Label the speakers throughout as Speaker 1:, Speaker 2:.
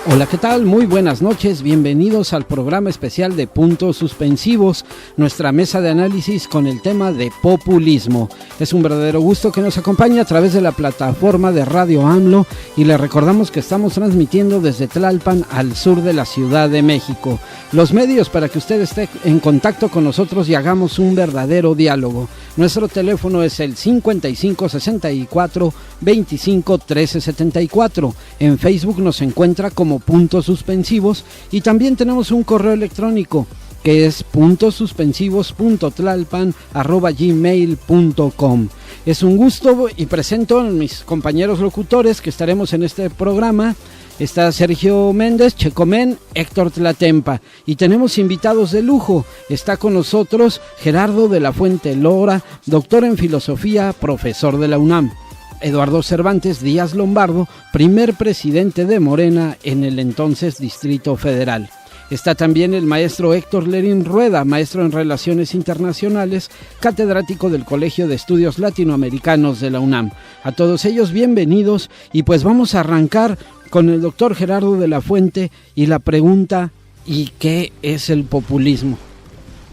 Speaker 1: Hola, ¿qué tal? Muy buenas noches, bienvenidos al programa especial de Puntos Suspensivos, nuestra mesa de análisis con el tema de populismo. Es un verdadero gusto que nos acompañe a través de la plataforma de Radio AMLO y le recordamos que estamos transmitiendo desde Tlalpan al sur de la Ciudad de México. Los medios para que usted esté en contacto con nosotros y hagamos un verdadero diálogo. Nuestro teléfono es el 55 64 25 13 74. En Facebook nos encuentra como Puntos Suspensivos y también tenemos un correo electrónico que es puntosuspensivos.tlalpan@gmail.com. Es un gusto y presento a mis compañeros locutores que estaremos en este programa. Está Sergio Méndez, Checomen, Héctor Tlatempa y tenemos invitados de lujo. Está con nosotros Gerardo de la Fuente Lora, doctor en filosofía, profesor de la UNAM. Eduardo Cervantes Díaz Lombardo, primer presidente de Morena en el entonces Distrito Federal. Está también el maestro Héctor Lerín Rueda, maestro en Relaciones Internacionales, catedrático del Colegio de Estudios Latinoamericanos de la UNAM. A todos ellos bienvenidos y pues vamos a arrancar con el doctor Gerardo de la Fuente y la pregunta: ¿y qué es el populismo?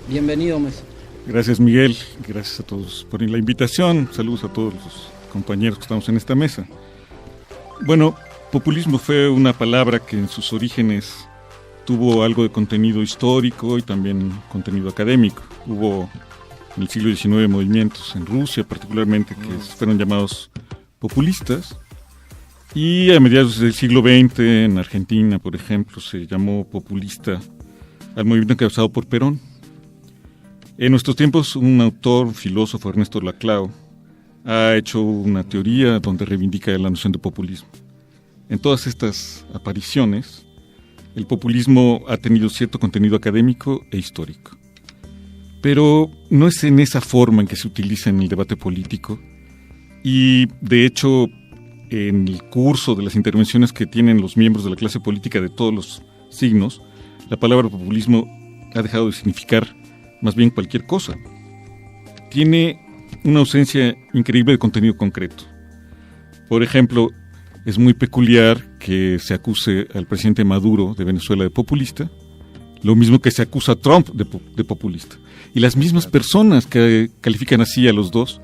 Speaker 1: Bienvenido, maestro.
Speaker 2: Gracias, Miguel, gracias a todos por la invitación, saludos a todos los compañeros que estamos en esta mesa. Bueno, populismo fue una palabra que en sus orígenes tuvo algo de contenido histórico y también contenido académico. Hubo en el siglo XIX movimientos en Rusia particularmente que fueron llamados populistas, y a mediados del siglo XX en Argentina, por ejemplo, se llamó populista al movimiento encabezado por Perón. En nuestros tiempos, un autor, filósofo, Ernesto Laclau, ha hecho una teoría donde reivindica la noción de populismo. En todas estas apariciones, el populismo ha tenido cierto contenido académico e histórico. Pero no es en esa forma en que se utiliza en el debate político, y de hecho, en el curso de las intervenciones que tienen los miembros de la clase política de todos los signos, la palabra populismo ha dejado de significar más bien cualquier cosa. Tiene una ausencia increíble de contenido concreto. Por ejemplo, es muy peculiar que se acuse al presidente Maduro de Venezuela de populista, lo mismo que se acusa a Trump de populista. Y las mismas personas que califican así a los dos,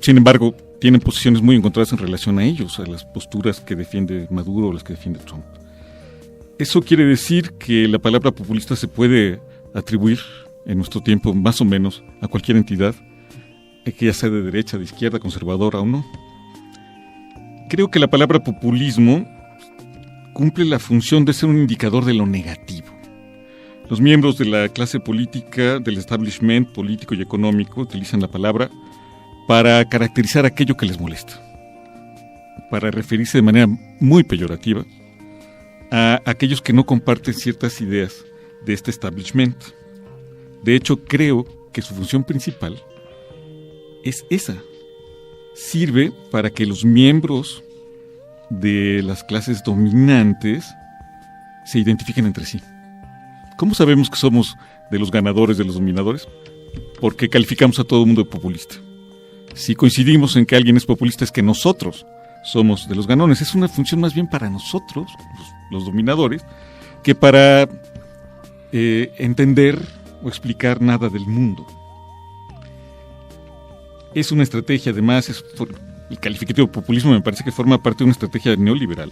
Speaker 2: sin embargo, tienen posiciones muy encontradas en relación a ellos, a las posturas que defiende Maduro o las que defiende Trump. Eso quiere decir que la palabra populista se puede atribuir en nuestro tiempo más o menos a cualquier entidad, que ya sea de derecha, de izquierda, conservadora o no. Creo que la palabra populismo cumple la función de ser un indicador de lo negativo. Los miembros de la clase política, del establishment político y económico, utilizan la palabra para caracterizar aquello que les molesta, para referirse de manera muy peyorativa a aquellos que no comparten ciertas ideas de este establishment. De hecho, creo que su función principal es esa. Sirve para que los miembros de las clases dominantes se identifiquen entre sí. ¿Cómo sabemos que somos de los ganadores, de los dominadores? Porque calificamos a todo el mundo de populista. Si coincidimos en que alguien es populista, es que nosotros somos de los ganones. Es una función más bien para nosotros, los dominadores, que para entender o explicar nada del mundo. Es una estrategia, además, el calificativo populismo me parece que forma parte de una estrategia neoliberal,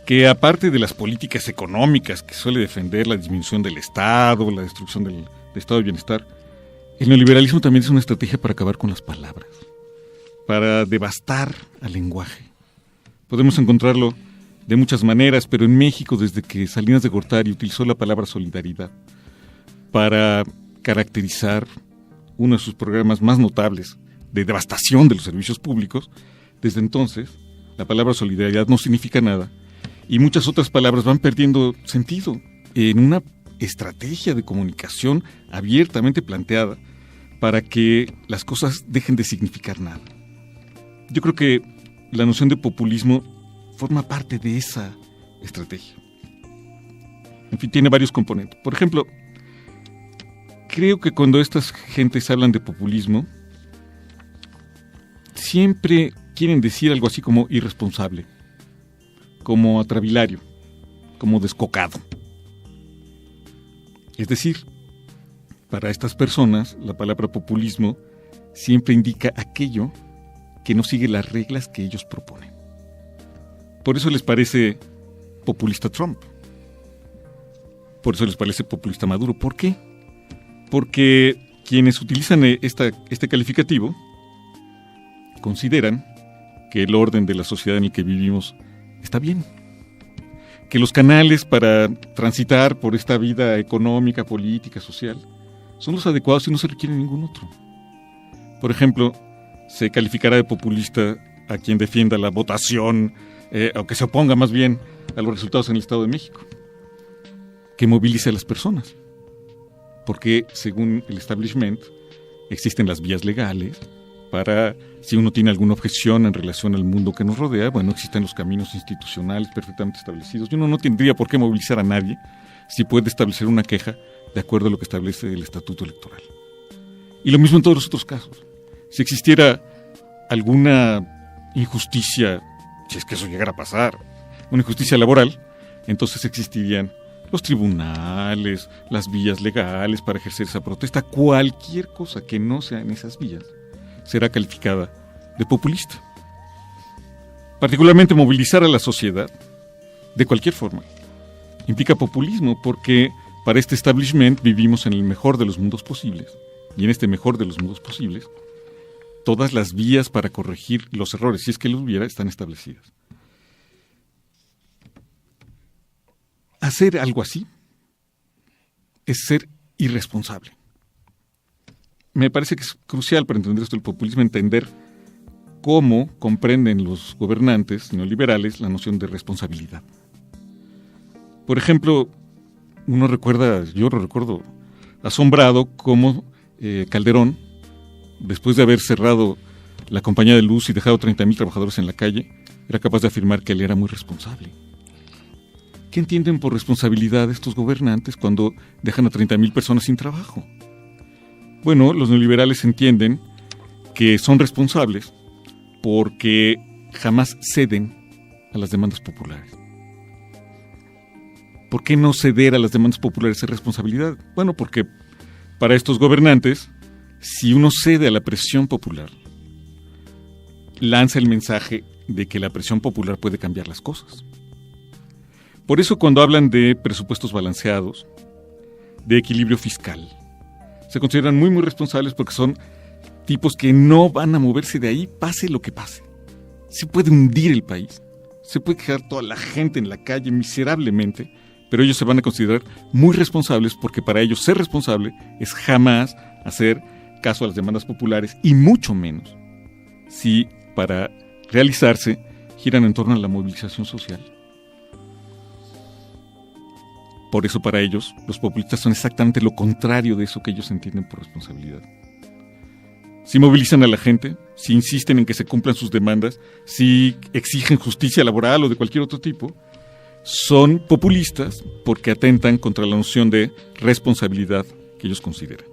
Speaker 2: que aparte de las políticas económicas que suele defender la disminución del Estado, la destrucción del Estado de bienestar, el neoliberalismo también es una estrategia para acabar con las palabras, para devastar al lenguaje. Podemos encontrarlo de muchas maneras, pero en México, desde que Salinas de Gortari utilizó la palabra solidaridad para caracterizar uno de sus programas más notables de devastación de los servicios públicos, desde entonces la palabra solidaridad no significa nada y muchas otras palabras van perdiendo sentido en una estrategia de comunicación abiertamente planteada para que las cosas dejen de significar nada. Yo creo que la noción de populismo forma parte de esa estrategia. En fin, tiene varios componentes. Por ejemplo, creo que cuando estas gentes hablan de populismo, siempre quieren decir algo así como irresponsable, como atravilario, como descocado. Es decir, para estas personas, la palabra populismo siempre indica aquello que no sigue las reglas que ellos proponen. Por eso les parece populista Trump. Por eso les parece populista Maduro. ¿Por qué? Porque quienes utilizan este calificativo consideran que el orden de la sociedad en el que vivimos está bien, que los canales para transitar por esta vida económica, política, social, son los adecuados y no se requiere ningún otro. Por ejemplo, se calificará de populista a quien defienda la votación, o que se oponga más bien a los resultados en el Estado de México, que movilice a las personas. Porque, según el establishment, existen las vías legales para, si uno tiene alguna objeción en relación al mundo que nos rodea, bueno, existen los caminos institucionales perfectamente establecidos y uno no tendría por qué movilizar a nadie si puede establecer una queja de acuerdo a lo que establece el Estatuto Electoral. Y lo mismo en todos los otros casos. Si existiera alguna injusticia, si es que eso llegara a pasar, una injusticia laboral, entonces existirían los tribunales, las vías legales para ejercer esa protesta. Cualquier cosa que no sea en esas vías será calificada de populista. Particularmente movilizar a la sociedad, de cualquier forma, implica populismo porque para este establishment vivimos en el mejor de los mundos posibles, y en este mejor de los mundos posibles, todas las vías para corregir los errores, si es que los hubiera, están establecidas. Hacer algo así es ser irresponsable. Me parece que es crucial para entender esto del populismo, entender cómo comprenden los gobernantes neoliberales la noción de responsabilidad. Por ejemplo, yo lo recuerdo asombrado cómo Calderón, después de haber cerrado la compañía de luz y dejado 30,000 trabajadores en la calle, era capaz de afirmar que él era muy responsable. ¿Qué entienden por responsabilidad estos gobernantes cuando dejan a 30,000 personas sin trabajo? Bueno, los neoliberales entienden que son responsables porque jamás ceden a las demandas populares. ¿Por qué no ceder a las demandas populares es responsabilidad? Bueno, porque para estos gobernantes, si uno cede a la presión popular, lanza el mensaje de que la presión popular puede cambiar las cosas. Por eso cuando hablan de presupuestos balanceados, de equilibrio fiscal, se consideran muy, muy responsables porque son tipos que no van a moverse de ahí, pase lo que pase. Se puede hundir el país, se puede quedar toda la gente en la calle miserablemente, pero ellos se van a considerar muy responsables porque para ellos ser responsable es jamás hacer caso a las demandas populares y mucho menos si para realizarse giran en torno a la movilización social. Por eso para ellos los populistas son exactamente lo contrario de eso que ellos entienden por responsabilidad. Si movilizan a la gente, si insisten en que se cumplan sus demandas, si exigen justicia laboral o de cualquier otro tipo, son populistas porque atentan contra la noción de responsabilidad que ellos consideran.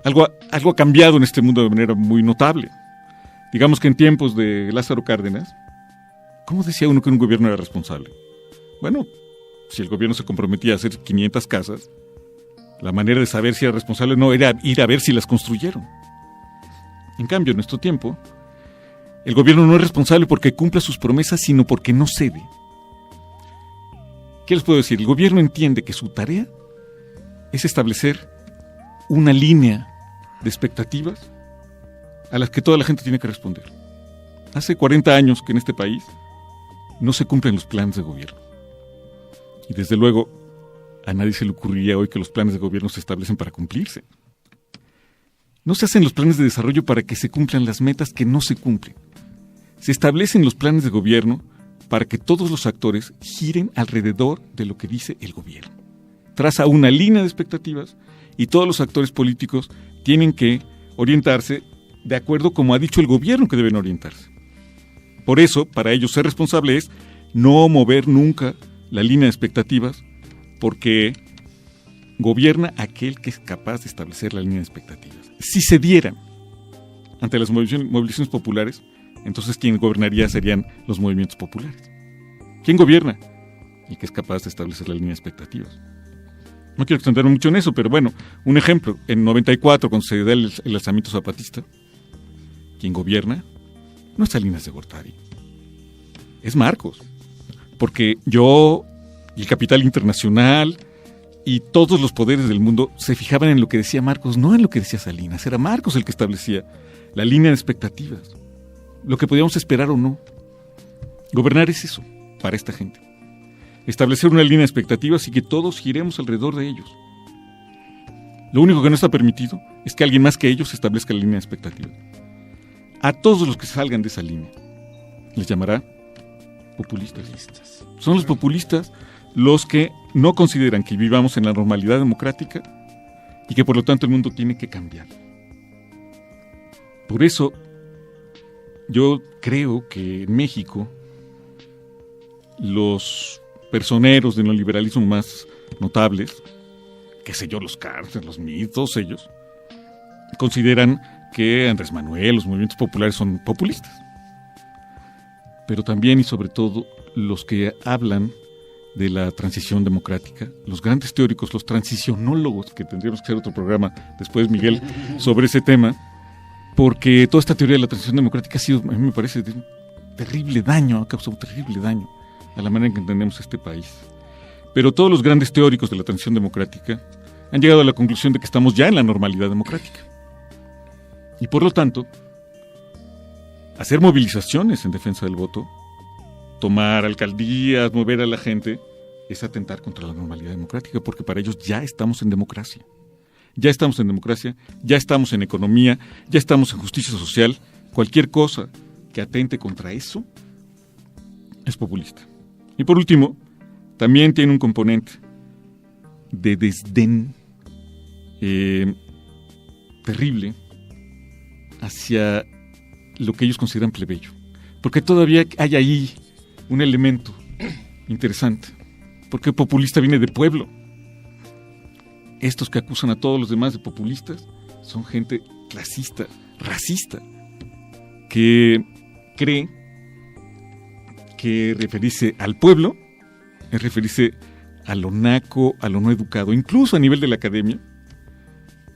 Speaker 2: Algo ha cambiado en este mundo de manera muy notable. Digamos que en tiempos de Lázaro Cárdenas, ¿cómo decía uno que un gobierno era responsable? Bueno, si el gobierno se comprometía a hacer 500 casas, la manera de saber si era responsable o no era ir a ver si las construyeron. En cambio, en nuestro tiempo, el gobierno no es responsable porque cumpla sus promesas, sino porque no cede. ¿Qué les puedo decir? El gobierno entiende que su tarea es establecer una línea de expectativas a las que toda la gente tiene que responder. Hace 40 años que en este país no se cumplen los planes de gobierno. Y desde luego, a nadie se le ocurriría hoy que los planes de gobierno se establecen para cumplirse. No se hacen los planes de desarrollo para que se cumplan las metas que no se cumplen. Se establecen los planes de gobierno para que todos los actores giren alrededor de lo que dice el gobierno. Traza una línea de expectativas y todos los actores políticos tienen que orientarse de acuerdo como ha dicho el gobierno que deben orientarse. Por eso, para ellos ser responsable es no mover nunca la línea de expectativas, porque gobierna aquel que es capaz de establecer la línea de expectativas. Si se dieran ante las movilizaciones populares, entonces quien gobernaría serían los movimientos populares. ¿Quién gobierna? Y que es capaz de establecer la línea de expectativas. No quiero extenderme mucho en eso, pero bueno, un ejemplo. En 94, cuando se da el alzamiento zapatista, ¿quién gobierna? No es Salinas de Gortari, es Marcos. Porque yo y el capital internacional y todos los poderes del mundo se fijaban en lo que decía Marcos, no en lo que decía Salinas. Era Marcos el que establecía la línea de expectativas, lo que podíamos esperar o no. Gobernar es eso, para esta gente. Establecer una línea de expectativas y que todos giremos alrededor de ellos. Lo único que no está permitido es que alguien más que ellos establezca la línea de expectativas. A todos los que salgan de esa línea les llamará populistas. Son los populistas los que no consideran que vivamos en la normalidad democrática y que por lo tanto el mundo tiene que cambiar. Por eso yo creo que en México los personeros del neoliberalismo más notables, qué sé yo, los Cárcel, los Meade, todos ellos, consideran que Andrés Manuel, los movimientos populares son populistas. Pero también y sobre todo los que hablan de la transición democrática, los grandes teóricos, los transicionólogos, que tendríamos que hacer otro programa después, Miguel, sobre ese tema, porque toda esta teoría de la transición democrática ha sido, a mí me parece, de un terrible daño, ha causado un terrible daño a la manera en que entendemos este país. Pero todos los grandes teóricos de la transición democrática han llegado a la conclusión de que estamos ya en la normalidad democrática. Y por lo tanto, hacer movilizaciones en defensa del voto, tomar alcaldías, mover a la gente, es atentar contra la normalidad democrática, porque para ellos ya estamos en democracia. Ya estamos en democracia, ya estamos en economía, ya estamos en justicia social. Cualquier cosa que atente contra eso es populista. Y por último, también tiene un componente de desdén terrible hacia lo que ellos consideran plebeyo. Porque todavía hay ahí un elemento interesante. Porque populista viene de pueblo. Estos que acusan a todos los demás de populistas son gente clasista, racista, que cree que referirse al pueblo es referirse a lo naco, a lo no educado, incluso a nivel de la academia.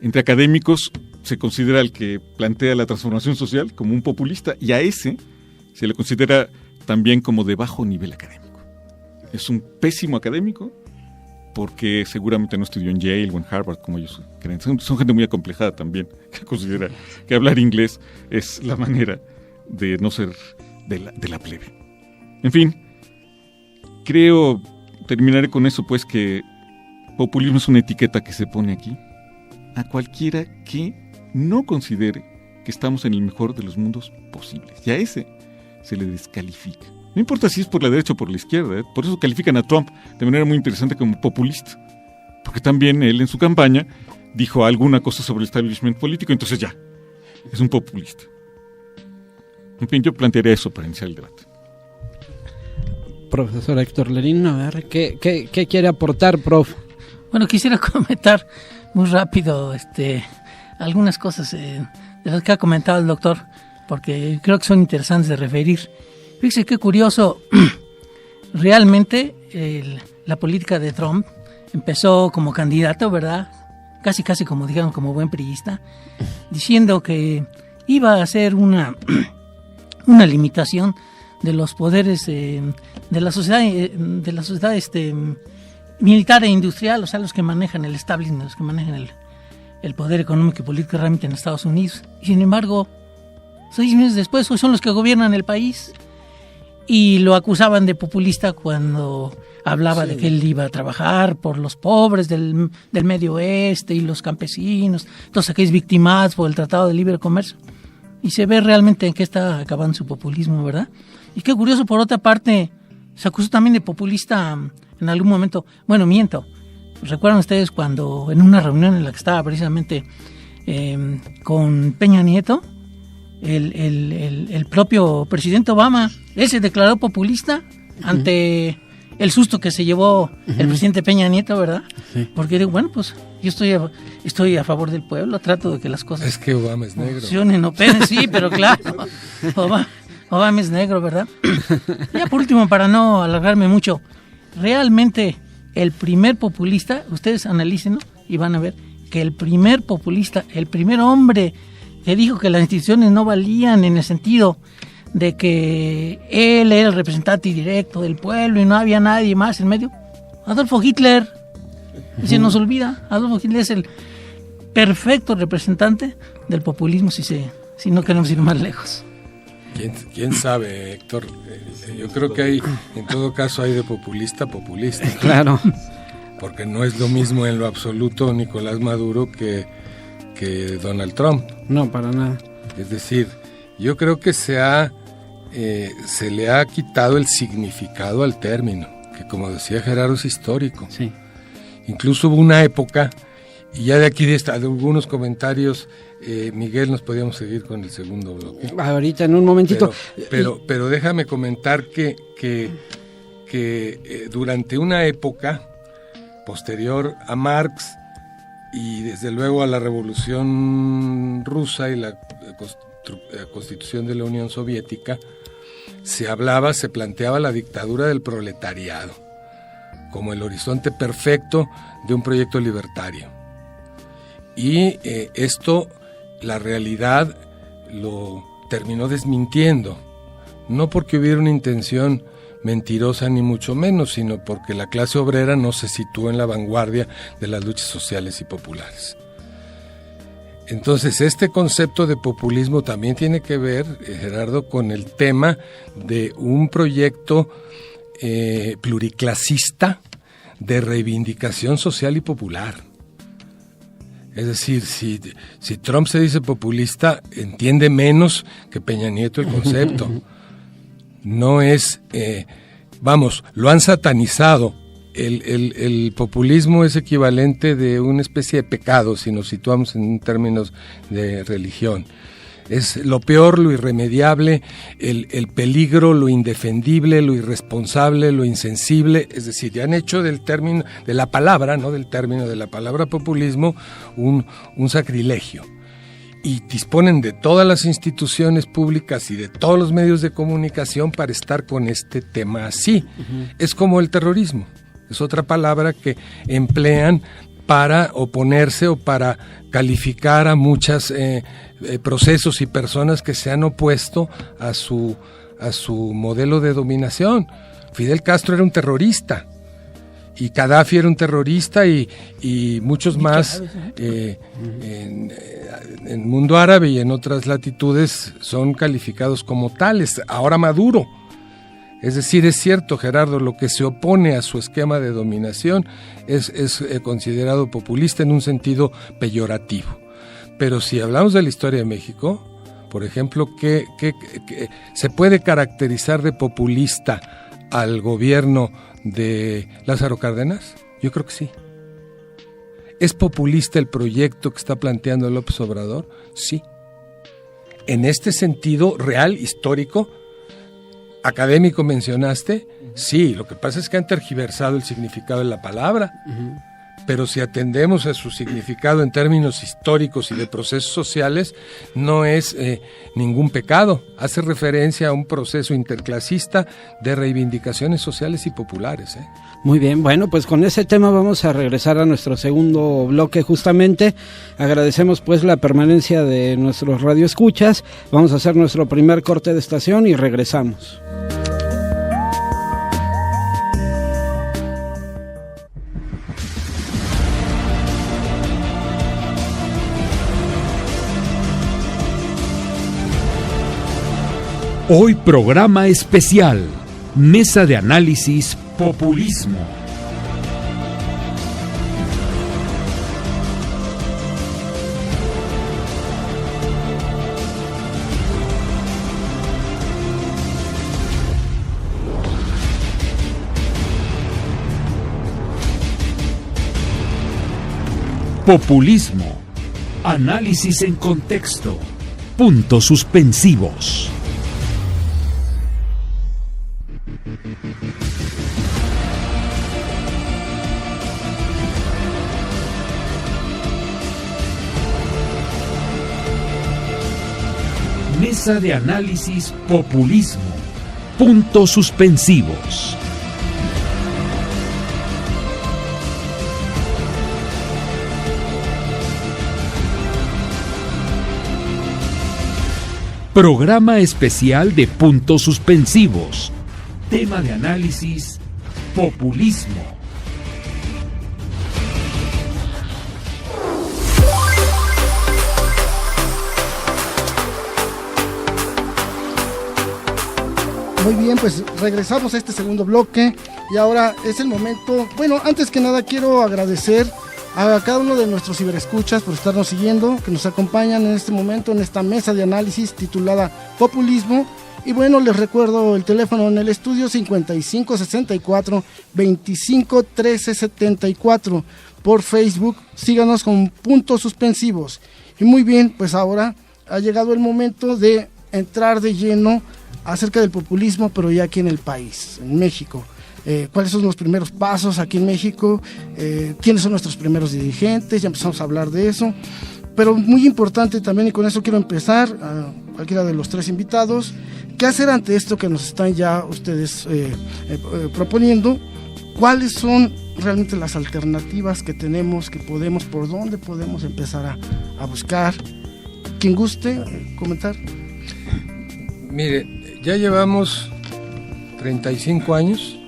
Speaker 2: Entre académicos se considera al que plantea la transformación social como un populista, y a ese se le considera también como de bajo nivel académico. Es un pésimo académico porque seguramente no estudió en Yale o en Harvard como ellos creen. Son gente muy acomplejada también, que considera que hablar inglés es la manera de no ser de la plebe. En fin, terminaré con eso, pues, que populismo es una etiqueta que se pone aquí a cualquiera que no considere que estamos en el mejor de los mundos posibles. Y a ese se le descalifica. No importa si es por la derecha o por la izquierda, por eso califican a Trump de manera muy interesante como populista. Porque también él en su campaña dijo alguna cosa sobre el establishment político, entonces ya, es un populista. En fin, yo plantearía eso para iniciar el debate.
Speaker 1: Profesor Héctor Lerín, a ver, ¿qué quiere aportar, prof?
Speaker 3: Bueno, quisiera comentar muy rápido algunas cosas de las que ha comentado el doctor, porque creo que son interesantes de referir. Fíjese qué curioso, realmente la política de Trump empezó como candidato, ¿verdad? Casi como dijeron, como buen priista, diciendo que iba a hacer una limitación de los poderes de la sociedad militar e industrial, o sea, los que manejan el establishment, los que manejan el poder económico y político realmente en Estados Unidos. Y sin embargo, 6 meses después son los que gobiernan el país, y lo acusaban de populista cuando hablaba de que él iba a trabajar por los pobres del Medio Oeste y los campesinos, todos aquellos victimados por el Tratado de Libre Comercio. Y se ve realmente en qué está acabando su populismo, ¿verdad? Y qué curioso, por otra parte, se acusó también de populista en algún momento. Bueno, miento. ¿Recuerdan ustedes cuando en una reunión en la que estaba precisamente con Peña Nieto, el propio presidente Obama, él se declaró populista ante el susto que se llevó el presidente Peña Nieto, ¿verdad? Sí. Porque digo, bueno, pues yo estoy a favor del pueblo, trato de que las cosas...
Speaker 4: Es que Obama es negro.
Speaker 3: Funcionen, operen, sí, pero claro, Obama, Obama es negro, ¿verdad? Ya por último, para no alargarme mucho, realmente el primer populista, ustedes analícenlo y van a ver que el primer populista, el primer hombre que dijo que las instituciones no valían en el sentido de que él era el representante directo del pueblo y no había nadie más en medio, Adolfo Hitler. Y se nos olvida, Adolfo Hitler es el perfecto representante del populismo si no queremos ir más lejos.
Speaker 4: ¿Quién sabe, Héctor? Yo creo que en todo caso hay de populista.
Speaker 1: Claro.
Speaker 4: Porque no es lo mismo en lo absoluto Nicolás Maduro que Donald Trump.
Speaker 1: No, para nada.
Speaker 4: Es decir, yo creo que se le ha quitado el significado al término, que como decía Gerardo es histórico.
Speaker 1: Sí.
Speaker 4: Incluso hubo una época, y ya de aquí de algunos comentarios, Miguel, nos podíamos seguir con el segundo bloque.
Speaker 1: Ahorita, en un momentito.
Speaker 4: Pero déjame comentar que durante una época posterior a Marx y desde luego a la Revolución Rusa y la Constitución de la Unión Soviética, se planteaba la dictadura del proletariado como el horizonte perfecto de un proyecto libertario. Y esto, la realidad lo terminó desmintiendo, no porque hubiera una intención mentirosa ni mucho menos, sino porque la clase obrera no se situó en la vanguardia de las luchas sociales y populares. Entonces, este concepto de populismo también tiene que ver, Gerardo, con el tema de un proyecto pluriclasista de reivindicación social y popular. Es decir, si Trump se dice populista, entiende menos que Peña Nieto el concepto. No es, lo han satanizado. El populismo es equivalente de una especie de pecado, si nos situamos en términos de religión. Es lo peor, lo irremediable, el peligro, lo indefendible, lo irresponsable, lo insensible. Es decir, ya han hecho del término, de la palabra, no del término, de la palabra populismo, un sacrilegio. Y disponen de todas las instituciones públicas y de todos los medios de comunicación para estar con este tema así. Uh-huh. Es como el terrorismo, es otra palabra que emplean para oponerse o para calificar a muchos procesos y personas que se han opuesto a su modelo de dominación. Fidel Castro era un terrorista, y Gaddafi era un terrorista, y muchos más en el mundo árabe y en otras latitudes son calificados como tales. Ahora Maduro. Es decir, es cierto, Gerardo, lo que se opone a su esquema de dominación es considerado populista en un sentido peyorativo. Pero si hablamos de la historia de México, por ejemplo, ¿qué se puede caracterizar de populista al gobierno de Lázaro Cárdenas? Yo creo que sí. ¿Es populista el proyecto que está planteando López Obrador? Sí. En este sentido real, histórico, académico mencionaste, sí, lo que pasa es que han tergiversado el significado de la palabra, pero si atendemos a su significado en términos históricos y de procesos sociales, no es ningún pecado, hace referencia a un proceso interclasista de reivindicaciones sociales y populares.
Speaker 1: Muy bien, bueno, pues con ese tema vamos a regresar a nuestro segundo bloque justamente. Agradecemos pues la permanencia de nuestros radioescuchas, vamos a hacer nuestro primer corte de estación y regresamos.
Speaker 5: Hoy programa especial, Mesa de Análisis Populismo. Populismo, análisis en contexto, puntos suspensivos. Mesa de análisis populismo. Puntos suspensivos. Programa especial de Puntos Suspensivos. Tema de análisis: populismo.
Speaker 6: Muy bien, pues regresamos a este segundo bloque y ahora es el momento. Bueno, antes que nada quiero agradecer a cada uno de nuestros ciberescuchas por estarnos siguiendo, que nos acompañan en este momento en esta mesa de análisis titulada Populismo. Y bueno, les recuerdo el teléfono en el estudio 5564 25 13 74. Por Facebook, síganos con Puntos Suspensivos. Y muy bien, pues ahora ha llegado el momento de entrar de lleno acerca del populismo, pero ya aquí en el país, en México. ¿Cuáles son los primeros pasos aquí en México? ¿Quiénes son nuestros primeros dirigentes? Ya empezamos a hablar de eso. Pero muy importante también, y con eso quiero empezar, a cualquiera de los tres invitados, ¿qué hacer ante esto que nos están ya ustedes proponiendo? ¿Cuáles son realmente las alternativas que tenemos, que podemos, por dónde podemos empezar a buscar? ¿Quién guste comentar?
Speaker 4: Mire, ya llevamos 35 años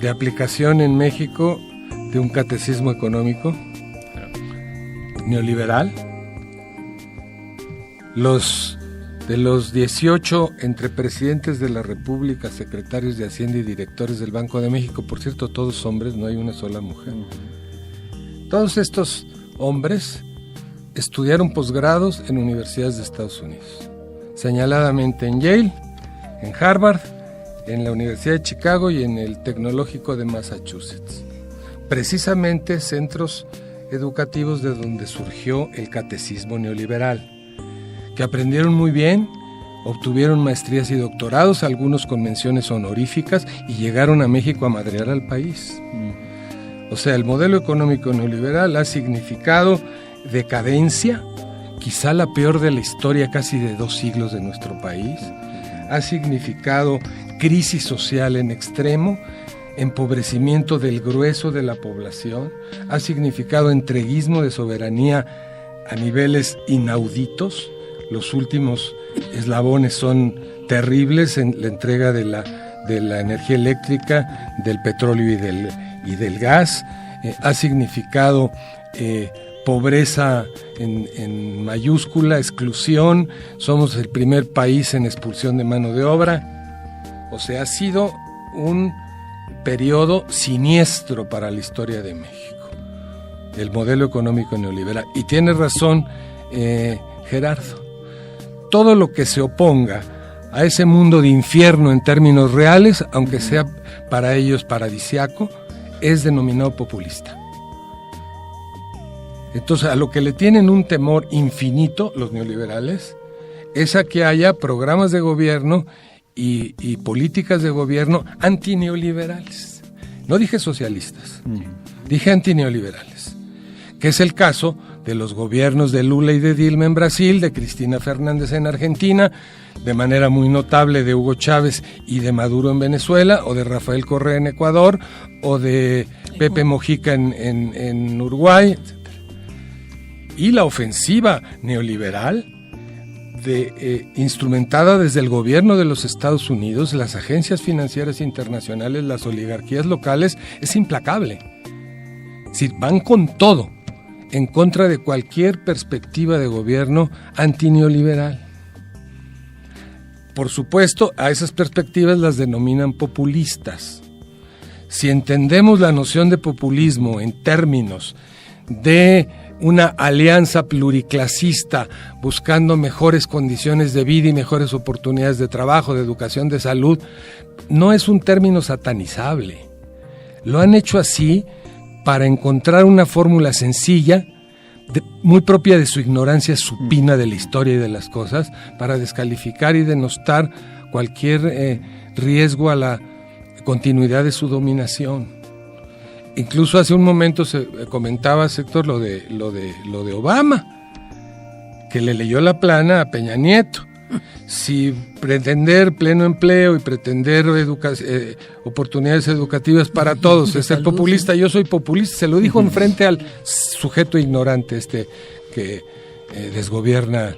Speaker 4: de aplicación en México de un catecismo económico neoliberal. De los 18 entre presidentes de la República, secretarios de Hacienda y directores del Banco de México, por cierto, todos hombres, no hay una sola mujer. Todos estos hombres estudiaron posgrados en universidades de Estados Unidos, señaladamente en Yale, en Harvard, en la Universidad de Chicago y en el Tecnológico de Massachusetts, precisamente centros educativos de donde surgió el catecismo neoliberal, que aprendieron muy bien, obtuvieron maestrías y doctorados, algunos con menciones honoríficas, y llegaron a México a madrear al país. O sea, el modelo económico neoliberal ha significado decadencia, quizá la peor de la historia casi de 2 siglos de nuestro país, ha significado crisis social en extremo, empobrecimiento del grueso de la población, ha significado entreguismo de soberanía a niveles inauditos. Los últimos eslabones son terribles en la entrega de la energía eléctrica, del petróleo y del gas. Ha significado pobreza en mayúscula, exclusión. Somos el primer país en expulsión de mano de obra. O sea, ha sido un periodo siniestro para la historia de México, el modelo económico neoliberal. Y tiene razón Gerardo, todo lo que se oponga a ese mundo de infierno en términos reales, aunque sea para ellos paradisiaco, es denominado populista. Entonces, a lo que le tienen un temor infinito los neoliberales es a que haya programas de gobierno y políticas de gobierno antineoliberales. No dije socialistas, dije antineoliberales, que es el caso de los gobiernos de Lula y de Dilma en Brasil, de Cristina Fernández en Argentina, de manera muy notable de Hugo Chávez y de Maduro en Venezuela, o de Rafael Correa en Ecuador, o de Pepe Mujica en Uruguay, etc. Y la ofensiva neoliberal instrumentada desde el gobierno de los Estados Unidos, las agencias financieras internacionales, las oligarquías locales, es implacable. Es decir, van con todo en contra de cualquier perspectiva de gobierno antineoliberal. Por supuesto, a esas perspectivas las denominan populistas. Si entendemos la noción de populismo en términos de una alianza pluriclasista buscando mejores condiciones de vida y mejores oportunidades de trabajo, de educación, de salud, no es un término satanizable. Lo han hecho así para encontrar una fórmula sencilla, muy propia de su ignorancia supina de la historia y de las cosas, para descalificar y denostar cualquier riesgo a la continuidad de su dominación. Incluso hace un momento se comentaba, sector, lo de Obama, que le leyó la plana a Peña Nieto. Si pretender pleno empleo y pretender oportunidades educativas para todos es ser populista, yo soy populista, se lo dijo enfrente al sujeto ignorante que desgobierna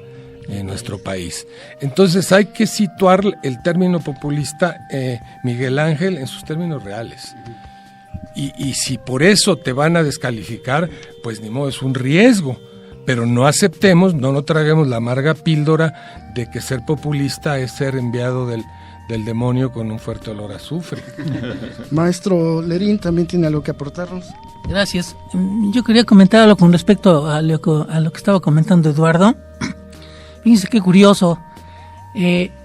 Speaker 4: nuestro país. Entonces hay que situar el término populista, Miguel Ángel, en sus términos reales. Y si por eso te van a descalificar, pues ni modo, es un riesgo. Pero no aceptemos, no traguemos la amarga píldora de que ser populista es ser enviado del demonio con un fuerte olor a azufre.
Speaker 6: Maestro Lerín, ¿también tiene algo que aportarnos?
Speaker 3: Gracias. Yo quería comentar algo con respecto a lo que estaba comentando Eduardo. Fíjense qué curioso.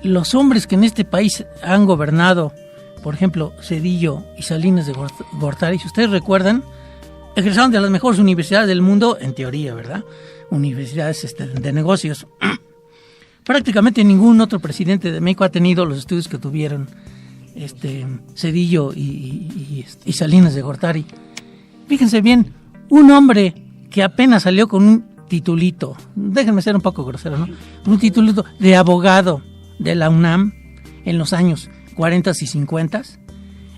Speaker 3: Los hombres que en este país han gobernado, por ejemplo, Zedillo y Salinas de Gortari, si ustedes recuerdan, egresaron de las mejores universidades del mundo, en teoría, ¿verdad? Universidades de negocios. Prácticamente ningún otro presidente de México ha tenido los estudios que tuvieron Zedillo y Salinas de Gortari. Fíjense bien, un hombre que apenas salió con un titulito, déjenme ser un poco grosero, ¿no? Un titulito de abogado de la UNAM en los años 40 y 50,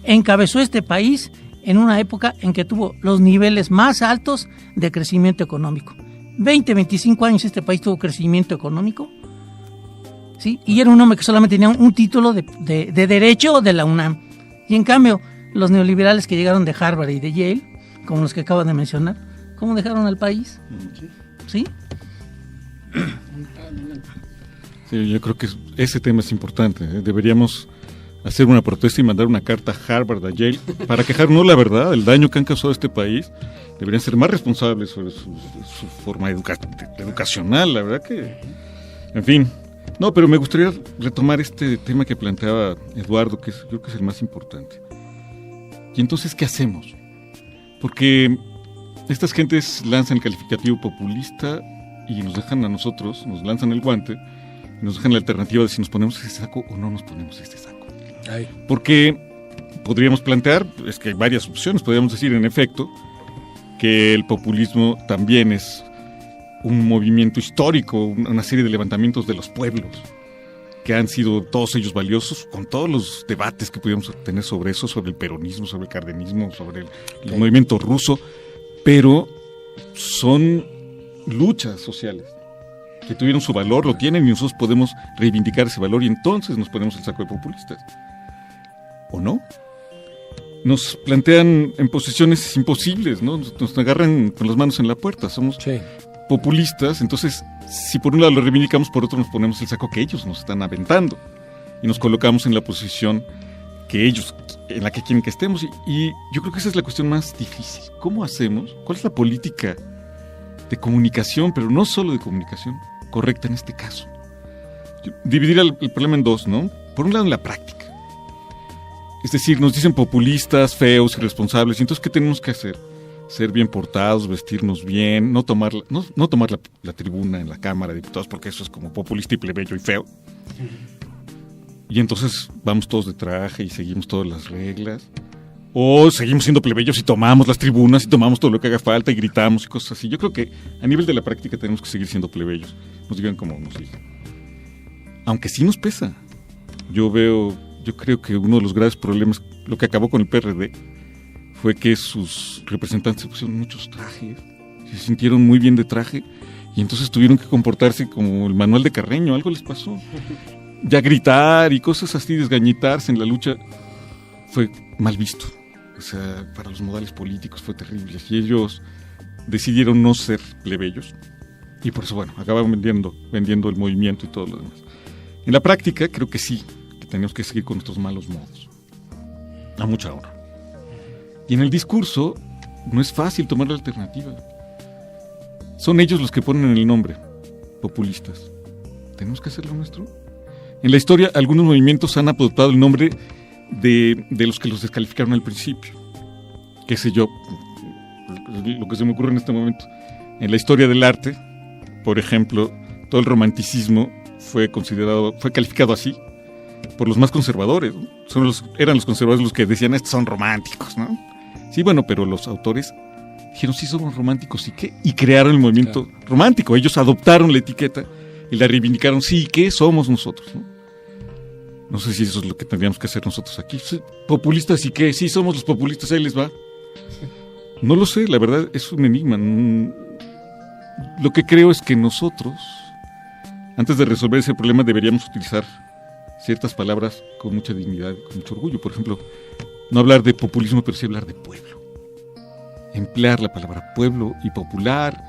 Speaker 3: encabezó este país en una época en que tuvo los niveles más altos de crecimiento económico. 25 años este país tuvo crecimiento económico, ¿sí? Y era un hombre que solamente tenía un título de Derecho de la UNAM. Y en cambio, los neoliberales que llegaron de Harvard y de Yale, como los que acabo de mencionar, ¿cómo dejaron al país? ¿Sí?
Speaker 2: Sí, yo creo que ese tema es importante. Deberíamos hacer una protesta y mandar una carta a Harvard, a Yale, para quejarnos la verdad, el daño que han causado a este país. Deberían ser más responsables sobre su forma educacional, la verdad que... En fin. No, pero me gustaría retomar este tema que planteaba Eduardo, que creo que es el más importante. Y entonces, ¿qué hacemos? Porque estas gentes lanzan el calificativo populista y nos dejan a nosotros, nos lanzan el guante, y nos dejan la alternativa de si nos ponemos ese saco o no nos ponemos este saco. Porque podríamos plantear, es que hay varias opciones, podríamos decir en efecto que el populismo también es un movimiento histórico, una serie de levantamientos de los pueblos que han sido todos ellos valiosos, con todos los debates que pudiéramos tener sobre eso, sobre el peronismo, sobre el cardenismo, sobre el movimiento ruso, pero son luchas sociales que tuvieron su valor, lo tienen, y nosotros podemos reivindicar ese valor y entonces nos ponemos el saco de populistas. ¿O no? Nos plantean en posiciones imposibles, ¿no? Nos agarran con las manos en la puerta, somos populistas, entonces si por un lado lo reivindicamos, por otro nos ponemos el saco que ellos nos están aventando y nos colocamos en la posición que ellos, en la que quieren que estemos, y yo creo que esa es la cuestión más difícil. ¿Cómo hacemos? ¿Cuál es la política de comunicación, pero no solo de comunicación, correcta en este caso? Dividir el problema en dos, ¿no? Por un lado, en la práctica. Es decir, nos dicen populistas, feos, irresponsables. ¿Y entonces qué tenemos que hacer? Ser bien portados, vestirnos bien, no tomar la tribuna en la Cámara de Diputados, porque eso es como populista y plebeyo y feo. Y entonces vamos todos de traje y seguimos todas las reglas. O seguimos siendo plebeyos y tomamos las tribunas y tomamos todo lo que haga falta y gritamos y cosas así. Yo creo que a nivel de la práctica tenemos que seguir siendo plebeyos. Nos digan como nos digan. Aunque sí nos pesa. Yo creo que uno de los graves problemas, lo que acabó con el PRD, fue que sus representantes se pusieron muchos trajes, se sintieron muy bien de traje, y entonces tuvieron que comportarse como el Manuel de Carreño, algo les pasó. Ya gritar y cosas así, desgañitarse en la lucha, fue mal visto. O sea, para los modales políticos fue terrible, y ellos decidieron no ser plebeyos, y por eso, bueno, acabaron vendiendo el movimiento y todo lo demás. En la práctica, creo que sí, tenemos que seguir con nuestros malos modos, a mucha hora. Y en el discurso no es fácil tomar la alternativa. Son ellos los que ponen el nombre, populistas. ¿Tenemos que hacerlo nuestro? En la historia, algunos movimientos han adoptado el nombre de los que los descalificaron al principio. Qué sé yo, lo que se me ocurre en este momento. En la historia del arte, por ejemplo, todo el romanticismo fue calificado así por los más conservadores, ¿no? Eran los conservadores los que decían estos son románticos, ¿no? Sí, bueno, pero los autores dijeron, sí, somos románticos, ¿y qué? Y crearon el movimiento romántico. Ellos adoptaron la etiqueta y la reivindicaron, sí, ¿qué somos nosotros? No sé si eso es lo que tendríamos que hacer nosotros aquí. ¿Populistas y qué? Sí, somos los populistas, ahí les va. No lo sé, la verdad es un enigma. Lo que creo es que nosotros, antes de resolver ese problema, deberíamos utilizar ciertas palabras con mucha dignidad, con mucho orgullo. Por ejemplo, no hablar de populismo, pero sí hablar de pueblo. Emplear la palabra pueblo y popular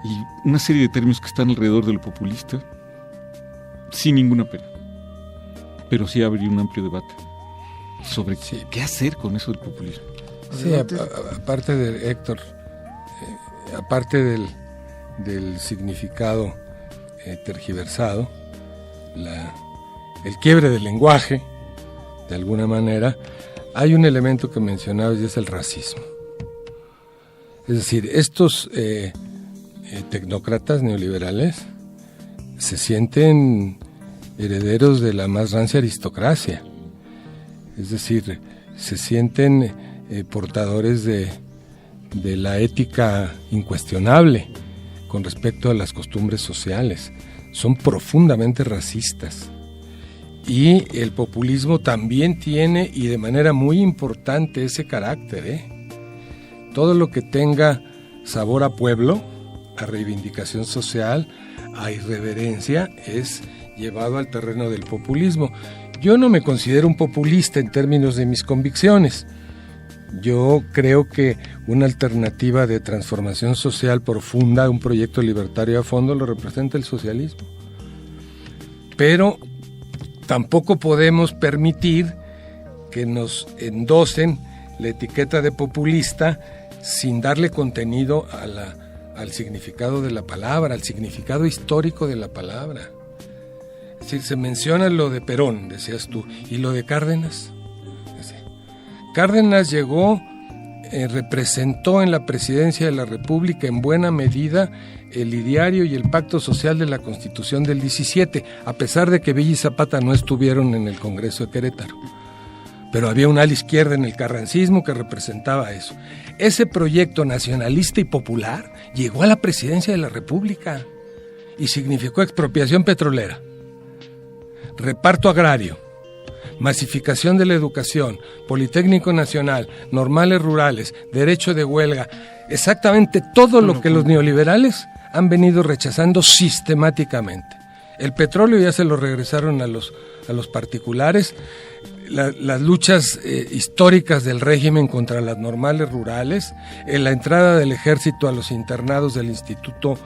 Speaker 2: y una serie de términos que están alrededor de lo populista, sin ninguna pena. Pero sí abrir un amplio debate sobre qué hacer con eso del populismo.
Speaker 4: Sí, aparte de Héctor, aparte del significado tergiversado, el quiebre del lenguaje, de alguna manera, hay un elemento que mencionabas y es el racismo. Es decir, estos tecnócratas neoliberales se sienten herederos de la más rancia aristocracia. Es decir, se sienten portadores de la ética incuestionable con respecto a las costumbres sociales. Son profundamente racistas. Y el populismo también tiene, y de manera muy importante, ese carácter. Todo lo que tenga sabor a pueblo, a reivindicación social, a irreverencia, es llevado al terreno del populismo. Yo no me considero un populista en términos de mis convicciones. Yo creo que una alternativa de transformación social profunda, un proyecto libertario a fondo, lo representa el socialismo. Pero tampoco podemos permitir que nos endosen la etiqueta de populista sin darle contenido al significado de la palabra, al significado histórico de la palabra. Es decir, se menciona lo de Perón, decías tú, y lo de Cárdenas. Cárdenas llegó, representó en la presidencia de la República en buena medida el ideario y el pacto social de la Constitución del 17, a pesar de que Villa y Zapata no estuvieron en el Congreso de Querétaro. Pero había un ala izquierda en el carrancismo que representaba eso. Ese proyecto nacionalista y popular llegó a la presidencia de la República y significó expropiación petrolera, reparto agrario, masificación de la educación, Politécnico Nacional, normales rurales, derecho de huelga, exactamente todo lo que los neoliberales han venido rechazando sistemáticamente. El petróleo ya se lo regresaron a los particulares, las luchas históricas del régimen contra las normales rurales, la entrada del ejército a los internados del Instituto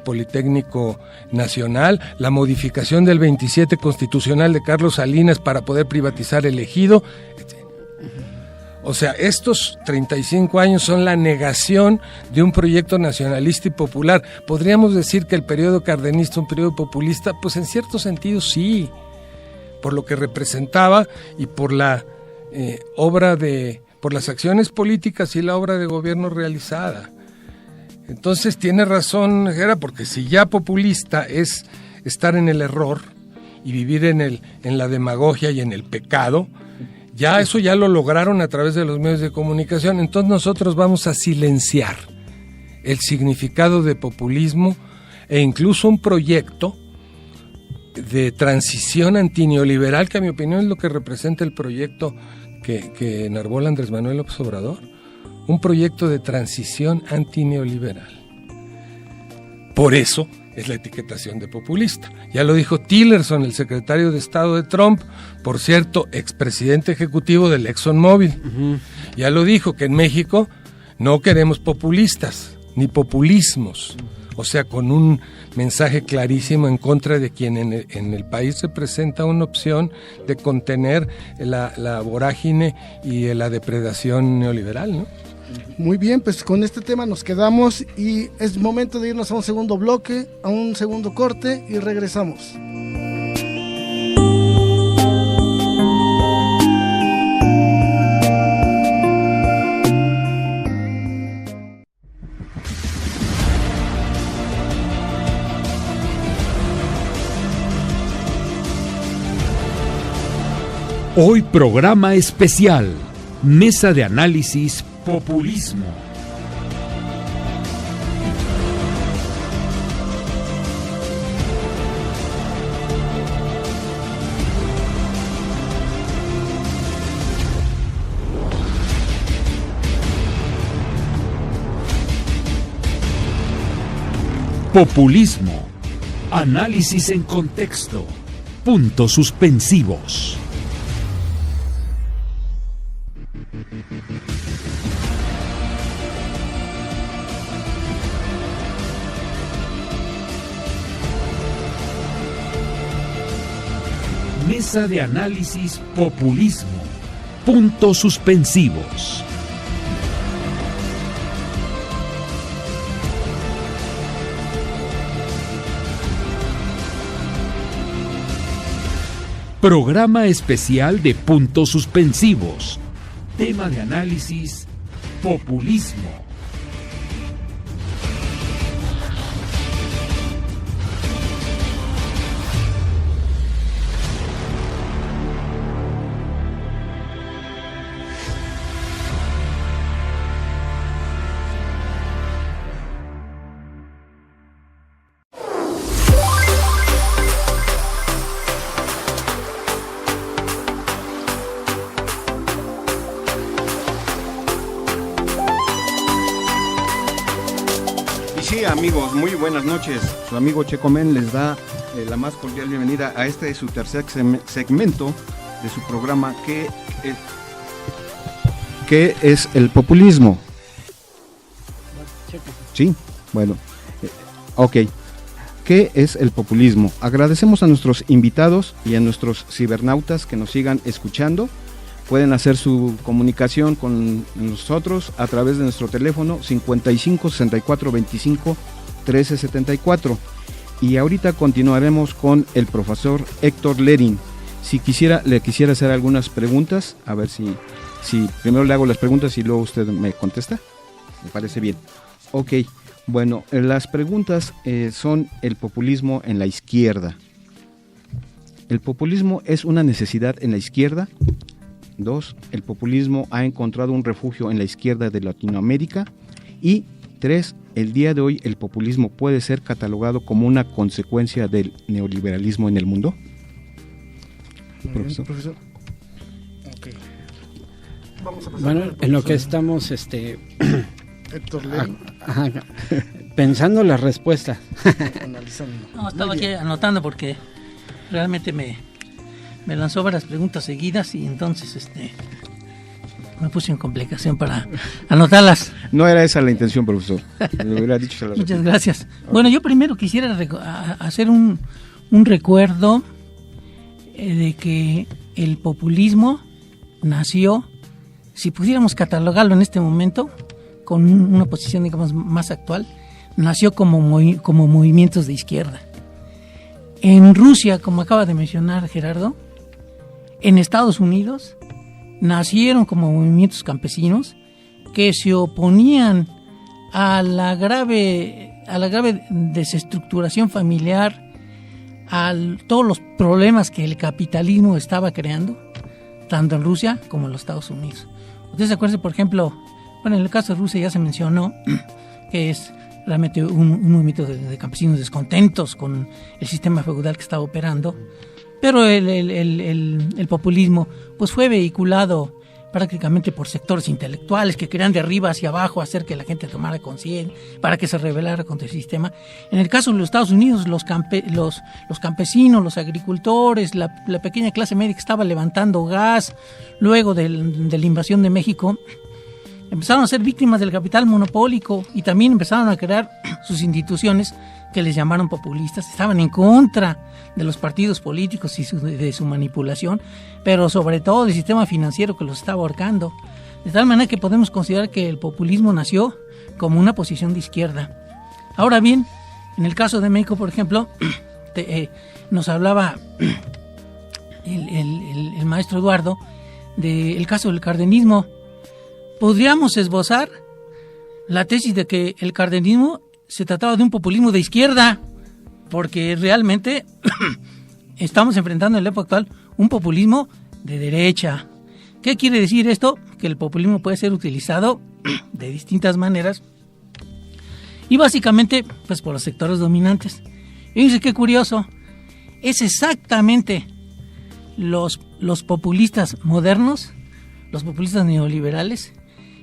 Speaker 4: Politécnico Nacional, la modificación del 27 constitucional de Carlos Salinas para poder privatizar el ejido. O sea, estos 35 años son la negación de un proyecto nacionalista y popular. ¿Podríamos decir que el periodo cardenista es un periodo populista? Pues en cierto sentido sí, por lo que representaba y por la por las acciones políticas y la obra de gobierno realizada. Entonces tiene razón Gera, porque si ya populista es estar en el error y vivir en la demagogia y en el pecado, ya eso ya lo lograron a través de los medios de comunicación. Entonces nosotros vamos a silenciar el significado de populismo e incluso un proyecto de transición antineoliberal, que a mi opinión es lo que representa el proyecto que enarbola Andrés Manuel López Obrador. Un proyecto de transición antineoliberal. Por eso es la etiquetación de populista. Ya lo dijo Tillerson, el secretario de Estado de Trump, por cierto, expresidente ejecutivo del ExxonMobil. Ya lo dijo, que en México no queremos populistas, ni populismos. O sea, con un mensaje clarísimo en contra de quien en el país representa una opción de contener la vorágine y la depredación neoliberal, ¿no?
Speaker 6: Muy bien, pues con este tema nos quedamos y es momento de irnos a un segundo bloque, a un segundo corte y regresamos.
Speaker 5: Hoy programa especial, Mesa de Análisis Populismo. Populismo. Análisis en contexto. Puntos suspensivos. Mesa de análisis populismo. Puntos suspensivos. Programa especial de puntos suspensivos. Tema de análisis, populismo.
Speaker 7: Sí, amigos, muy buenas noches. Su amigo Checomen les da la más cordial bienvenida a este su tercer segmento de su programa que es el populismo. Sí, bueno, ok. ¿Qué es el populismo? Agradecemos a nuestros invitados y a nuestros cibernautas que nos sigan escuchando. Pueden hacer su comunicación con nosotros a través de nuestro teléfono 55 64 25 13 74. Y ahorita continuaremos con el profesor Héctor Lerin. Si le quisiera hacer algunas preguntas, a ver si primero le hago las preguntas y luego usted me contesta. Me parece bien. Ok, bueno, las preguntas son el populismo en la izquierda. ¿El populismo es una necesidad en la izquierda? 2. El populismo ha encontrado un refugio en la izquierda de Latinoamérica. Y 3. El día de hoy el populismo puede ser catalogado como una consecuencia del neoliberalismo en el mundo. Profesor.
Speaker 6: Okay. Vamos a
Speaker 1: Bueno, en lo que estamos
Speaker 6: Héctor Lerin,
Speaker 1: pensando la respuesta.
Speaker 6: analizando.
Speaker 3: No, estaba aquí anotando porque realmente me lanzó varias preguntas seguidas y entonces me puse en complicación para anotarlas.
Speaker 7: No era esa la intención, profesor. Lo hubiera dicho.
Speaker 3: Muchas gracias. Bueno, yo primero quisiera hacer un recuerdo de que el populismo nació, si pudiéramos catalogarlo en este momento, con una posición, digamos, más actual, nació como movimientos de izquierda. En Rusia, como acaba de mencionar Gerardo, en Estados Unidos nacieron como movimientos campesinos que se oponían a la grave desestructuración familiar, a todos los problemas que el capitalismo estaba creando, tanto en Rusia como en los Estados Unidos. Ustedes se acuerdan, por ejemplo, bueno, en el caso de Rusia ya se mencionó que es realmente un movimiento de campesinos descontentos con el sistema feudal que estaba operando, pero el populismo pues fue vehiculado prácticamente por sectores intelectuales que querían de arriba hacia abajo hacer que la gente tomara conciencia para que se rebelara contra el sistema. En el caso de los Estados Unidos, los campesinos, los agricultores, la pequeña clase media que estaba levantando gas luego de la invasión de México, empezaron a ser víctimas del capital monopólico y también empezaron a crear sus instituciones que les llamaron populistas. Estaban en contra de los partidos políticos y de su manipulación, pero sobre todo del sistema financiero que los estaba ahorcando. De tal manera que podemos considerar que el populismo nació como una posición de izquierda. Ahora bien, en el caso de México, por ejemplo, nos hablaba el maestro Eduardo del caso del cardenismo. Podríamos esbozar la tesis de que el cardenismo se trataba de un populismo de izquierda, porque realmente estamos enfrentando en la época actual un populismo de derecha. ¿Qué quiere decir esto? Que el populismo puede ser utilizado de distintas maneras y básicamente pues por los sectores dominantes. Fíjense qué curioso, es exactamente los populistas modernos, los populistas neoliberales,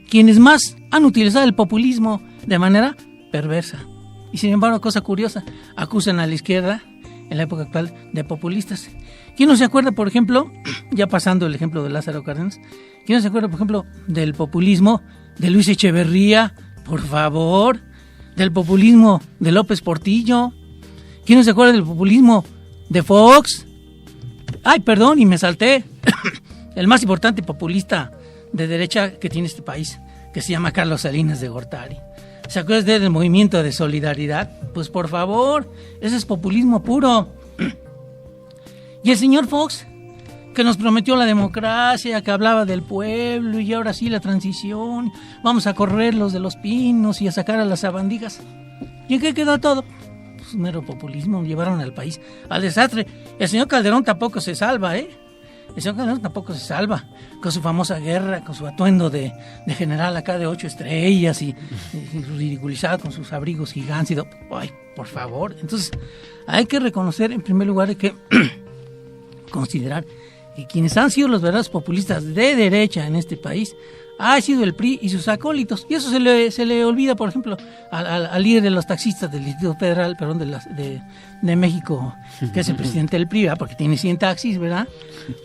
Speaker 3: quienes más han utilizado el populismo de manera perversa. Y sin embargo, cosa curiosa, acusan a la izquierda en la época actual de populistas. ¿Quién no se acuerda, por ejemplo, ya pasando el ejemplo de Lázaro Cárdenas, quién no se acuerda, por ejemplo, del populismo de Luis Echeverría, por favor, del populismo de López Portillo? ¿Quién no se acuerda del populismo de Fox? Ay, perdón, y me salté. El más importante populista de derecha que tiene este país, que se llama Carlos Salinas de Gortari. ¿Se acuerdan del movimiento de solidaridad? Pues por favor, ese es populismo puro. Y el señor Fox, que nos prometió la democracia, que hablaba del pueblo y ahora sí la transición, vamos a correrlos de los pinos y a sacar a las sabandijas. ¿Y en qué quedó todo? Pues mero populismo, llevaron al país al desastre. El señor Calderón tampoco se salva, ¿eh? El señor Calderón tampoco se salva, con su famosa guerra, con su atuendo de general acá de 8 estrellas y ridiculizado con sus abrigos gigantes. Ay, por favor. Entonces, hay que reconocer en primer lugar que considerar que quienes han sido los verdaderos populistas de derecha en este país ha sido el PRI y sus acólitos. Y eso se le olvida, por ejemplo, al líder de los taxistas del Distrito Federal, perdón, de México, que es el presidente del PRI, ¿verdad? Porque tiene 100 taxis, ¿verdad?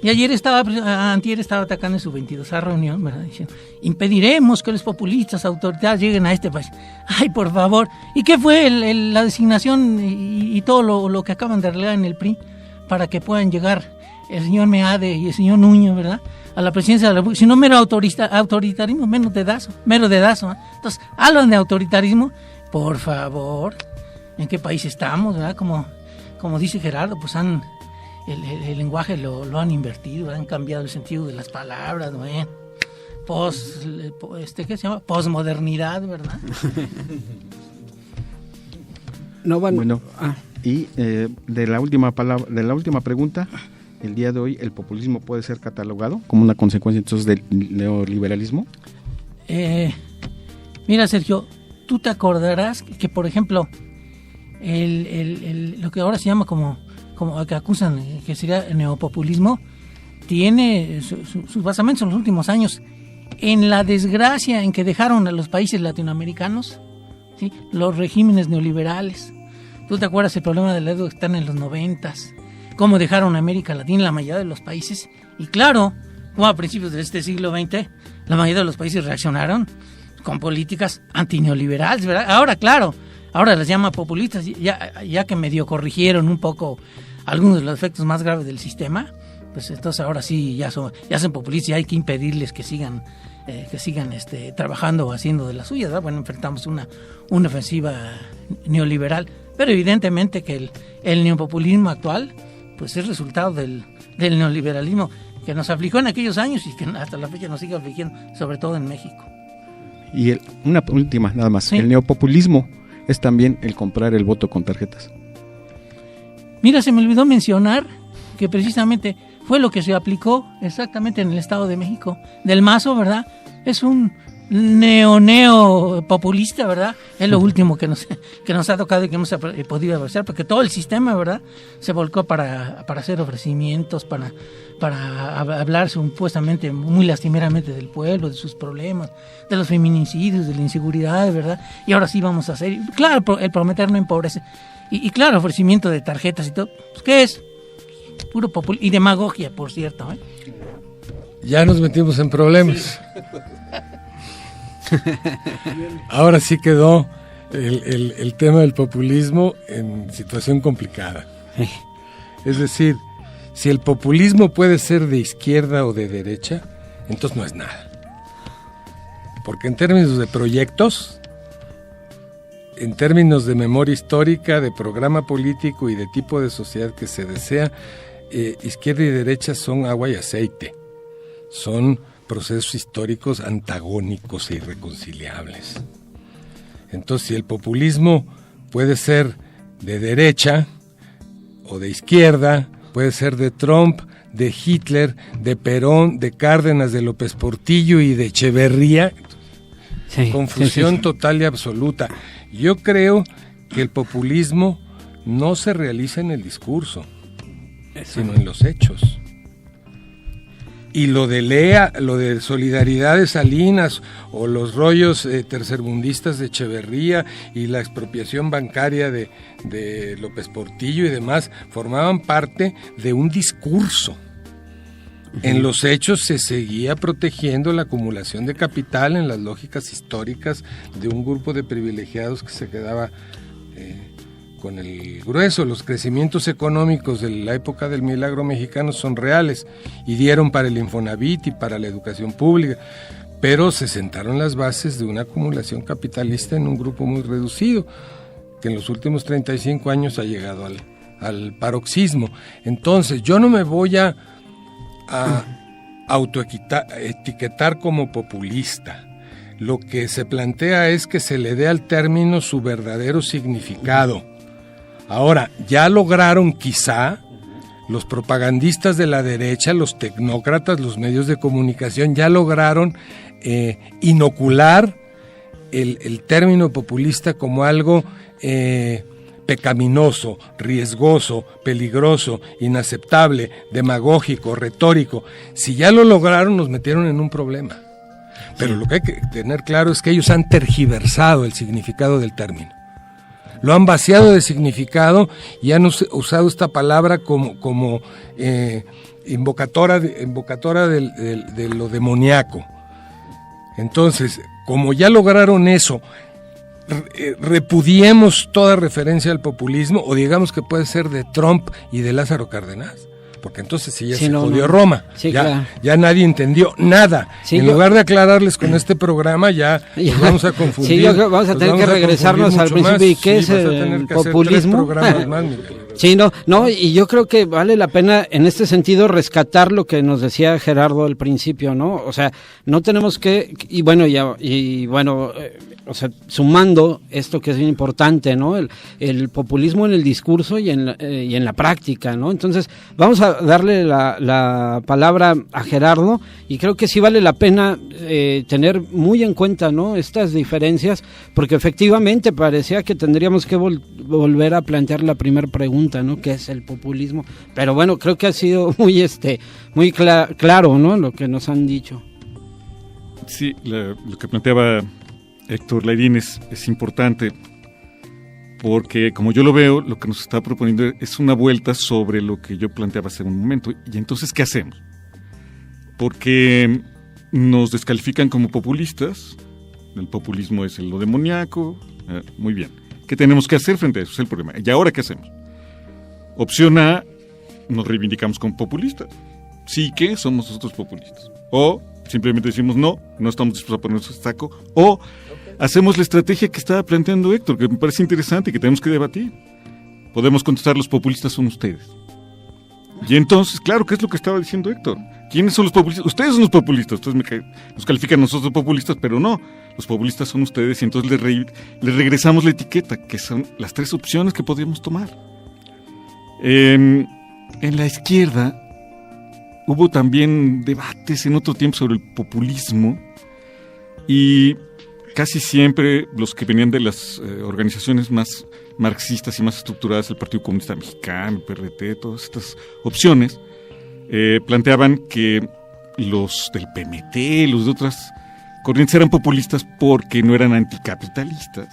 Speaker 3: Y antier estaba atacando en su 22ª reunión, ¿verdad? Diciendo, impediremos que los populistas autoritarios lleguen a este país. Ay, por favor. ¿Y qué fue la designación y todo lo que acaban de arreglar en el PRI para que puedan llegar el señor Meade y el señor Nuño, ¿verdad?, a la presidencia de la República? Si no mero autoritarismo, mero dedazo. Entonces, hablan de autoritarismo, por favor. ¿En qué país estamos, verdad? Como dice Gerardo, pues el lenguaje lo han invertido, han cambiado el sentido de las palabras, ¿no? ¿Qué se llama? Posmodernidad, ¿verdad?
Speaker 1: No van.
Speaker 7: Bueno, y de la última pregunta, el día de hoy, ¿el populismo puede ser catalogado como una consecuencia entonces del neoliberalismo?
Speaker 3: Mira, Sergio, tú te acordarás que por ejemplo, lo que ahora se llama como que acusan que sería el neopopulismo, tiene sus basamentos en los últimos años en la desgracia en que dejaron a los países latinoamericanos, ¿sí?, los regímenes neoliberales. ¿Tú te acuerdas el problema de la deuda que están en los 90s? Cómo dejaron a América Latina, la mayoría de los países. Y claro, como a principios de este siglo XX, la mayoría de los países reaccionaron con políticas antineoliberales, ¿verdad? Ahora, claro, ahora las llama populistas, ya que medio corrigieron un poco algunos de los efectos más graves del sistema, pues entonces ahora sí ya son populistas y hay que impedirles que sigan trabajando o haciendo de las suyas, ¿verdad? Bueno, enfrentamos una ofensiva neoliberal, pero evidentemente que el neopopulismo actual pues es resultado del neoliberalismo que nos afligió en aquellos años y que hasta la fecha nos sigue afligiendo, sobre todo en México.
Speaker 7: Y una última, nada más. ¿Sí? ¿El neopopulismo es también el comprar el voto con tarjetas?
Speaker 3: Mira, se me olvidó mencionar que precisamente fue lo que se aplicó exactamente en el Estado de México. Del Mazo, ¿verdad? Es un neo populista, ¿verdad? Es lo último que nos ha tocado y que hemos podido avanzar, porque todo el sistema, ¿verdad?, se volcó para hacer ofrecimientos, para hablar supuestamente muy lastimeramente del pueblo, de sus problemas, de los feminicidios, de la inseguridad, ¿verdad? Y ahora sí vamos a hacer, claro, el prometer no empobrece, y claro, ofrecimiento de tarjetas y todo, pues, ¿qué es? Puro populismo y demagogia, por cierto, ¿eh?
Speaker 4: Ya nos metimos en problemas. Ahora sí quedó el tema del populismo en situación complicada. Es decir, si el populismo puede ser de izquierda o de derecha, entonces no es nada. Porque en términos de proyectos, en términos de memoria histórica, de programa político y de tipo de sociedad que se desea, izquierda y derecha son agua y aceite. Son procesos históricos antagónicos e irreconciliables. Entonces, si el populismo puede ser de derecha o de izquierda, puede ser de Trump, de Hitler, de Perón, de Cárdenas, de López Portillo y de Echeverría, confusión total y absoluta. Yo creo que el populismo no se realiza en el discurso, sino en los hechos. Y lo de Lea, lo de Solidaridad de Salinas o los rollos tercermundistas de Echeverría y la expropiación bancaria de López Portillo y demás formaban parte de un discurso. En los hechos se seguía protegiendo la acumulación de capital en las lógicas históricas de un grupo de privilegiados que se quedaba con el grueso. Los crecimientos económicos de la época del milagro mexicano son reales y dieron para el Infonavit y para la educación pública, pero se sentaron las bases de una acumulación capitalista en un grupo muy reducido, que en los últimos 35 años ha llegado al paroxismo. Entonces, yo no me voy a autoetiquetar como populista. Lo que se plantea es que se le dé al término su verdadero significado. Ahora, ya lograron quizá los propagandistas de la derecha, los tecnócratas, los medios de comunicación, ya lograron inocular el término populista como algo pecaminoso, riesgoso, peligroso, inaceptable, demagógico, retórico. Si ya lo lograron, nos metieron en un problema. Pero lo que hay que tener claro es que ellos han tergiversado el significado del término. Lo han vaciado de significado y han usado esta palabra como invocadora de lo demoníaco. Entonces, como ya lograron eso, repudiemos toda referencia al populismo, o digamos que puede ser de Trump y de Lázaro Cárdenas, porque entonces sí ya se jodió Roma,
Speaker 1: sí,
Speaker 4: ya,
Speaker 1: claro.
Speaker 4: Ya nadie entendió nada.
Speaker 1: Sí,
Speaker 4: en lugar de aclararles con este programa, ya nos vamos a confundir.
Speaker 1: Sí, vamos a tener que regresarnos al principio. ¿Y qué es el populismo? Sí, no, y yo creo que vale la pena en este sentido rescatar lo que nos decía Gerardo al principio, ¿no? O sea, no tenemos que, o sea, sumando esto que es bien importante, ¿no? El populismo en el discurso y en la práctica, ¿no? Entonces, vamos a darle la palabra a Gerardo, y creo que sí vale la pena tener muy en cuenta, ¿no?, estas diferencias, porque efectivamente parecía que tendríamos que volver a plantear la primera pregunta, ¿no?, ¿qué es el populismo? Pero bueno, creo que ha sido muy claro, ¿no?, lo que nos han dicho.
Speaker 2: Sí, lo que planteaba Héctor Layrín es importante, porque como yo lo veo, lo que nos está proponiendo es una vuelta sobre lo que yo planteaba hace un momento. Y entonces, ¿qué hacemos? Porque nos descalifican como populistas, el populismo es lo demoníaco, muy bien. ¿Qué tenemos que hacer frente a eso? Es el problema. ¿Y ahora qué hacemos? Opción A, nos reivindicamos como populistas. Sí que somos nosotros populistas. O simplemente decimos no estamos dispuestos a ponernos a saco. O hacemos la estrategia que estaba planteando Héctor, que me parece interesante y que tenemos que debatir. Podemos contestar, los populistas son ustedes. Y entonces, claro, ¿qué es lo que estaba diciendo Héctor? ¿Quiénes son los populistas? Ustedes son los populistas. Ustedes nos califican a nosotros populistas, pero no. Los populistas son ustedes, y entonces les regresamos la etiqueta, que son las tres opciones que podríamos tomar. En la izquierda hubo también debates en otro tiempo sobre el populismo, y casi siempre los que venían de las organizaciones más marxistas y más estructuradas, el Partido Comunista Mexicano, el PRT, todas estas opciones, planteaban que los del PMT, los de otras corrientes eran populistas porque no eran anticapitalistas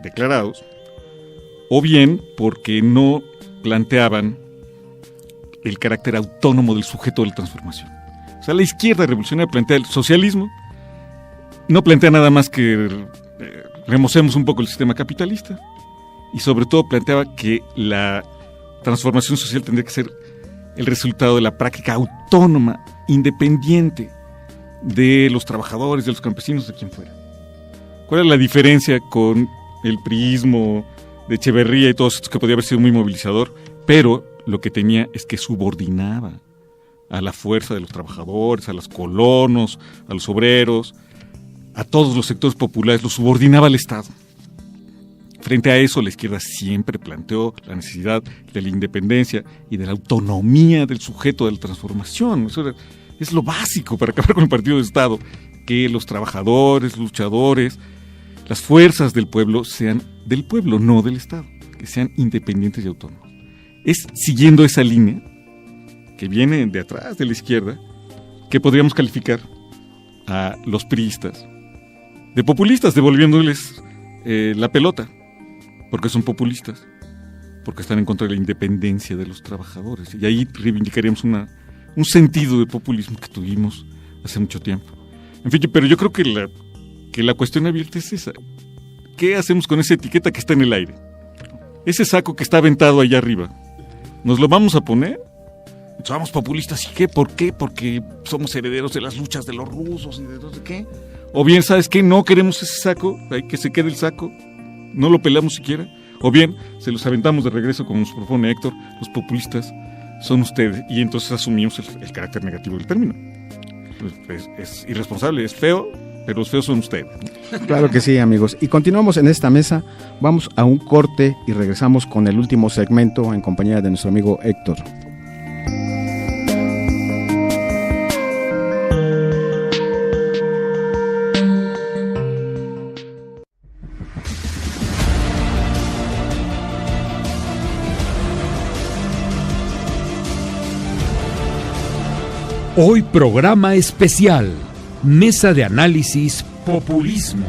Speaker 2: declarados, o bien porque no planteaban el carácter autónomo del sujeto de la transformación. O sea, la izquierda revolucionaria plantea el socialismo, no plantea nada más que remocemos un poco el sistema capitalista, y sobre todo planteaba que la transformación social tendría que ser el resultado de la práctica autónoma, independiente de los trabajadores, de los campesinos, de quien fuera. ¿Cuál es la diferencia con el priismo de Echeverría y todos estos, que podía haber sido muy movilizador, pero lo que tenía es que subordinaba a la fuerza de los trabajadores, a los colonos, a los obreros, a todos los sectores populares, los subordinaba al Estado? Frente a eso, la izquierda siempre planteó la necesidad de la independencia y de la autonomía del sujeto de la transformación. Eso es lo básico para acabar con el partido de Estado, que los trabajadores, luchadores, las fuerzas del pueblo sean del pueblo, no del Estado, que sean independientes y autónomos. Es siguiendo esa línea que viene de atrás de la izquierda que podríamos calificar a los priistas de populistas, devolviéndoles la pelota, porque son populistas, porque están en contra de la independencia de los trabajadores, y ahí reivindicaríamos un sentido de populismo que tuvimos hace mucho tiempo. En fin, pero yo creo que la cuestión abierta es esa. ¿Qué hacemos con esa etiqueta que está en el aire? Ese saco que está aventado allá arriba, ¿nos lo vamos a poner? ¿Somos populistas y qué? ¿Por qué? Porque somos herederos de las luchas de los rusos y de no sé qué. O bien, ¿sabes qué? No queremos ese saco, hay que se quede el saco, no lo pelamos siquiera. O bien, se los aventamos de regreso, como nos propone Héctor, los populistas son ustedes, y entonces asumimos el carácter negativo del término. Pues es irresponsable, es feo, pero los feos son ustedes.
Speaker 7: Claro que sí, amigos. Y continuamos en esta mesa, vamos a un corte y regresamos con el último segmento en compañía de nuestro amigo Héctor.
Speaker 5: Hoy programa especial, Mesa de Análisis Populismo.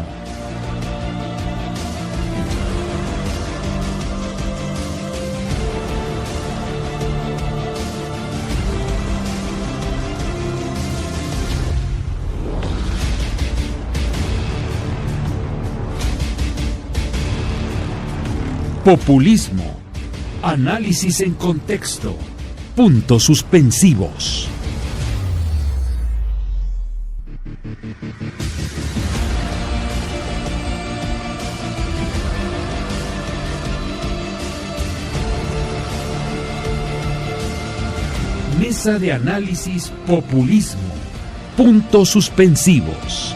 Speaker 5: Populismo, análisis en contexto, puntos suspensivos. Mesa de análisis populismo, puntos suspensivos.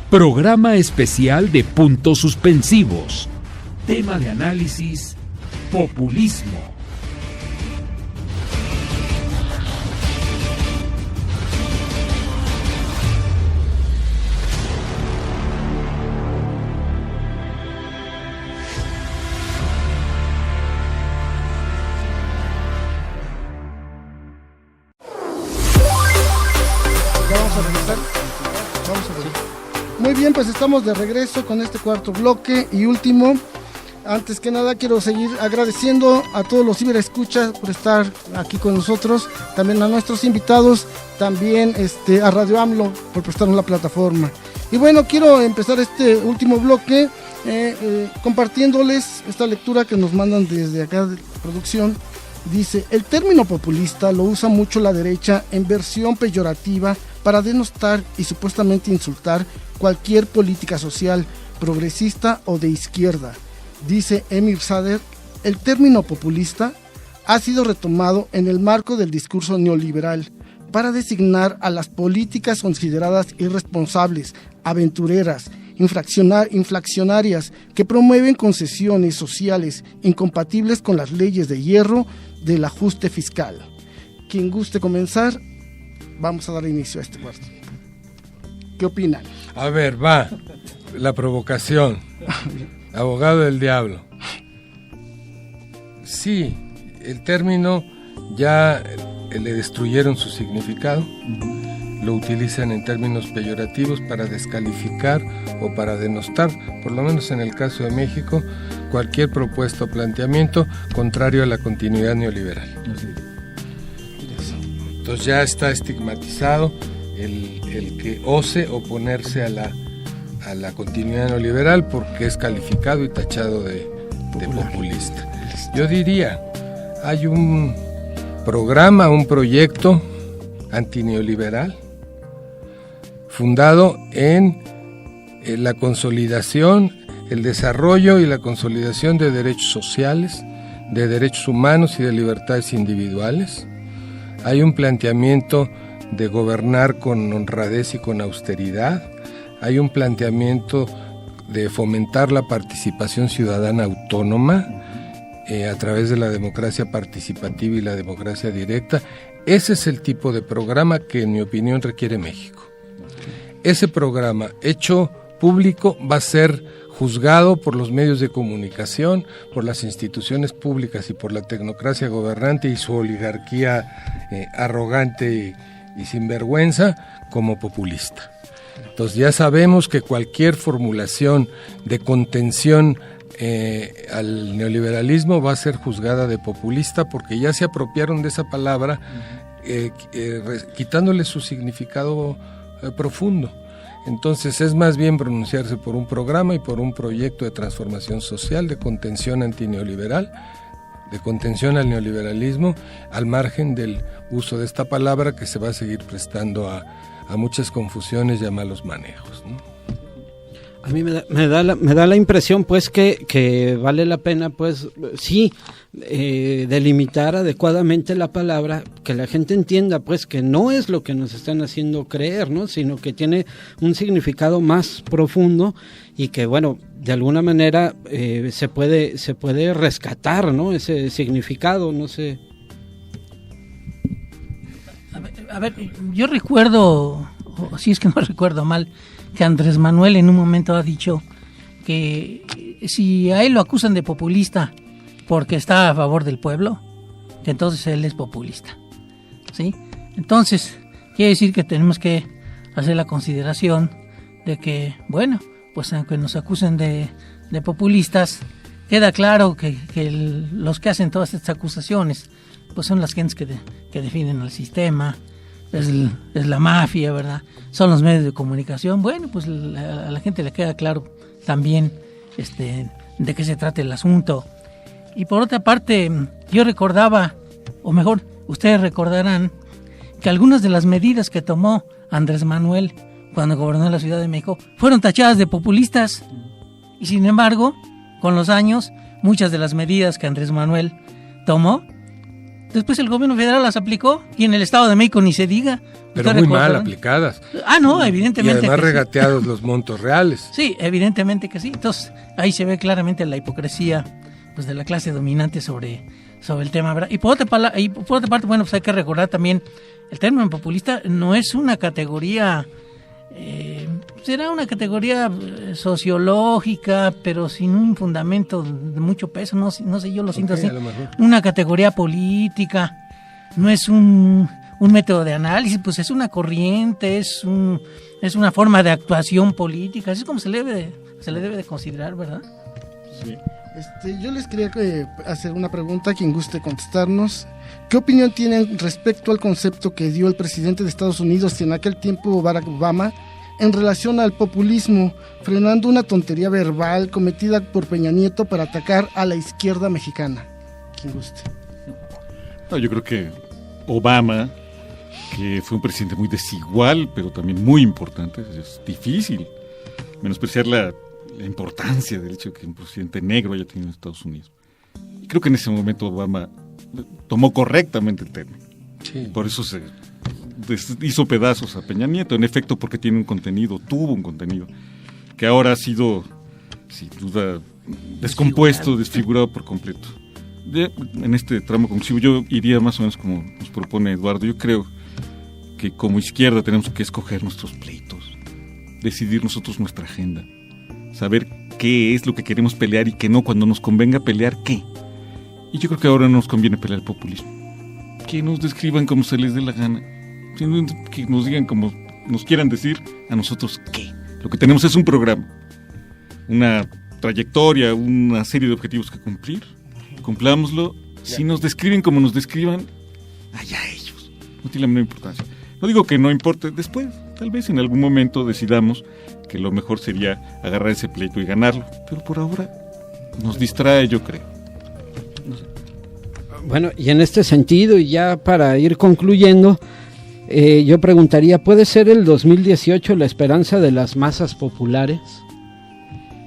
Speaker 5: Programa especial de puntos suspensivos. Tema de análisis, populismo.
Speaker 6: Muy bien, pues estamos de regreso con este cuarto bloque y último. Antes que nada quiero seguir agradeciendo a todos los ciberescuchas por estar aquí con nosotros, también a nuestros invitados, también a Radio AMLO por prestarnos la plataforma. Y bueno, quiero empezar este último bloque compartiéndoles esta lectura que nos mandan desde acá de producción. Dice: el término populista lo usa mucho la derecha en versión peyorativa para denostar y supuestamente insultar cualquier política social, progresista o de izquierda. Dice Emir Sader, el término populista ha sido retomado en el marco del discurso neoliberal para designar a las políticas consideradas irresponsables, aventureras, inflacionarias, que promueven concesiones sociales incompatibles con las leyes de hierro del ajuste fiscal. Quien guste comenzar, vamos a dar inicio a este cuarto. ¿Qué opinan?
Speaker 4: A ver, va, la provocación. Abogado del diablo. Sí, el término ya le destruyeron su significado, lo utilizan en términos peyorativos para descalificar o para denostar, por lo menos en el caso de México, cualquier propuesta o planteamiento contrario a la continuidad neoliberal. Entonces ya está estigmatizado el que ose oponerse a la continuidad neoliberal porque es calificado y tachado de populista. Yo diría, hay un programa, un proyecto antineoliberal fundado en la consolidación, el desarrollo y la consolidación de derechos sociales, de derechos humanos y de libertades individuales. Hay un planteamiento de gobernar con honradez y con austeridad. Hay un planteamiento de fomentar la participación ciudadana autónoma a través de la democracia participativa y la democracia directa. Ese es el tipo de programa que, en mi opinión, requiere México. Ese programa hecho público va a ser juzgado por los medios de comunicación, por las instituciones públicas y por la tecnocracia gobernante y su oligarquía arrogante y sinvergüenza como populista. Entonces ya sabemos que cualquier formulación de contención al neoliberalismo va a ser juzgada de populista porque ya se apropiaron de esa palabra, quitándole su significado profundo. Entonces es más bien pronunciarse por un programa y por un proyecto de transformación social, de contención antineoliberal, de contención al neoliberalismo, al margen del uso de esta palabra que se va a seguir prestando a muchas confusiones y a malos manejos, ¿no?
Speaker 1: A mí me da la impresión, pues, que vale la pena, pues, sí, delimitar adecuadamente la palabra, que la gente entienda, pues, que no es lo que nos están haciendo creer, ¿no? Sino que tiene un significado más profundo y que, bueno, de alguna manera se puede rescatar, ¿no? Ese significado, no sé.
Speaker 3: A ver, yo recuerdo, o si es que no recuerdo mal, que Andrés Manuel en un momento ha dicho que si a él lo acusan de populista porque está a favor del pueblo, que entonces él es populista, ¿sí? Entonces, quiere decir que tenemos que hacer la consideración de que, bueno, pues aunque nos acusen de populistas, queda claro que los que hacen todas estas acusaciones, pues son las gentes que defienden al sistema, es la mafia, ¿verdad? Son los medios de comunicación. Bueno, pues a la gente le queda claro también de qué se trata el asunto. Y por otra parte, yo recordaba, o mejor, ustedes recordarán, que algunas de las medidas que tomó Andrés Manuel cuando gobernó la Ciudad de México fueron tachadas de populistas. Y sin embargo, con los años, muchas de las medidas que Andrés Manuel tomó, después el gobierno federal las aplicó y en el Estado de México ni se diga.
Speaker 4: Pero muy mal aplicadas.
Speaker 3: Ah, no, evidentemente.
Speaker 4: Y además regateados los montos reales.
Speaker 3: Sí, evidentemente que sí. Entonces, ahí se ve claramente la hipocresía, pues, de la clase dominante sobre el tema, ¿verdad? Y por otra parte, bueno, pues hay que recordar también, el término populista no es una categoría, será una categoría sociológica, pero sin un fundamento de mucho peso, no sé, yo lo siento así. Una categoría política, no es un método de análisis, pues es una corriente, es una forma de actuación política, así es como se le debe de considerar, ¿verdad?
Speaker 2: Sí.
Speaker 6: Yo les quería hacer una pregunta, quien guste contestarnos. ¿Qué opinión tienen respecto al concepto que dio el presidente de Estados Unidos en aquel tiempo, Barack Obama, en relación al populismo, frenando una tontería verbal cometida por Peña Nieto para atacar a la izquierda mexicana? Quien guste.
Speaker 2: No, yo creo que Obama, que fue un presidente muy desigual, pero también muy importante, es difícil menospreciar la importancia del hecho de que un presidente negro haya tenido en Estados Unidos. Y creo que en ese momento Obama tomó correctamente el tema. Sí. Por eso se hizo pedazos a Peña Nieto, en efecto, porque tuvo un contenido, que ahora ha sido, sin duda, descompuesto, desfigurado por completo. En este tramo conclusivo yo iría más o menos como nos propone Eduardo. Yo creo que como izquierda tenemos que escoger nuestros pleitos, decidir nosotros nuestra agenda, saber qué es lo que queremos pelear y qué no, cuando nos convenga pelear qué. Y yo creo que ahora no nos conviene pelear el populismo. Que nos describan como se les dé la gana, sino que nos digan como nos quieran decir, a nosotros qué. Lo que tenemos es un programa, una trayectoria, una serie de objetivos que cumplir. Cumplámoslo. Si nos describen como nos describan, allá ellos. No tiene la menor importancia. No digo que no importe después, tal vez en algún momento decidamos que lo mejor sería agarrar ese pleito y ganarlo, pero por ahora nos distrae, yo creo. No sé.
Speaker 1: Bueno, y en este sentido, y ya para ir concluyendo, yo preguntaría, ¿puede ser el 2018 la esperanza de las masas populares?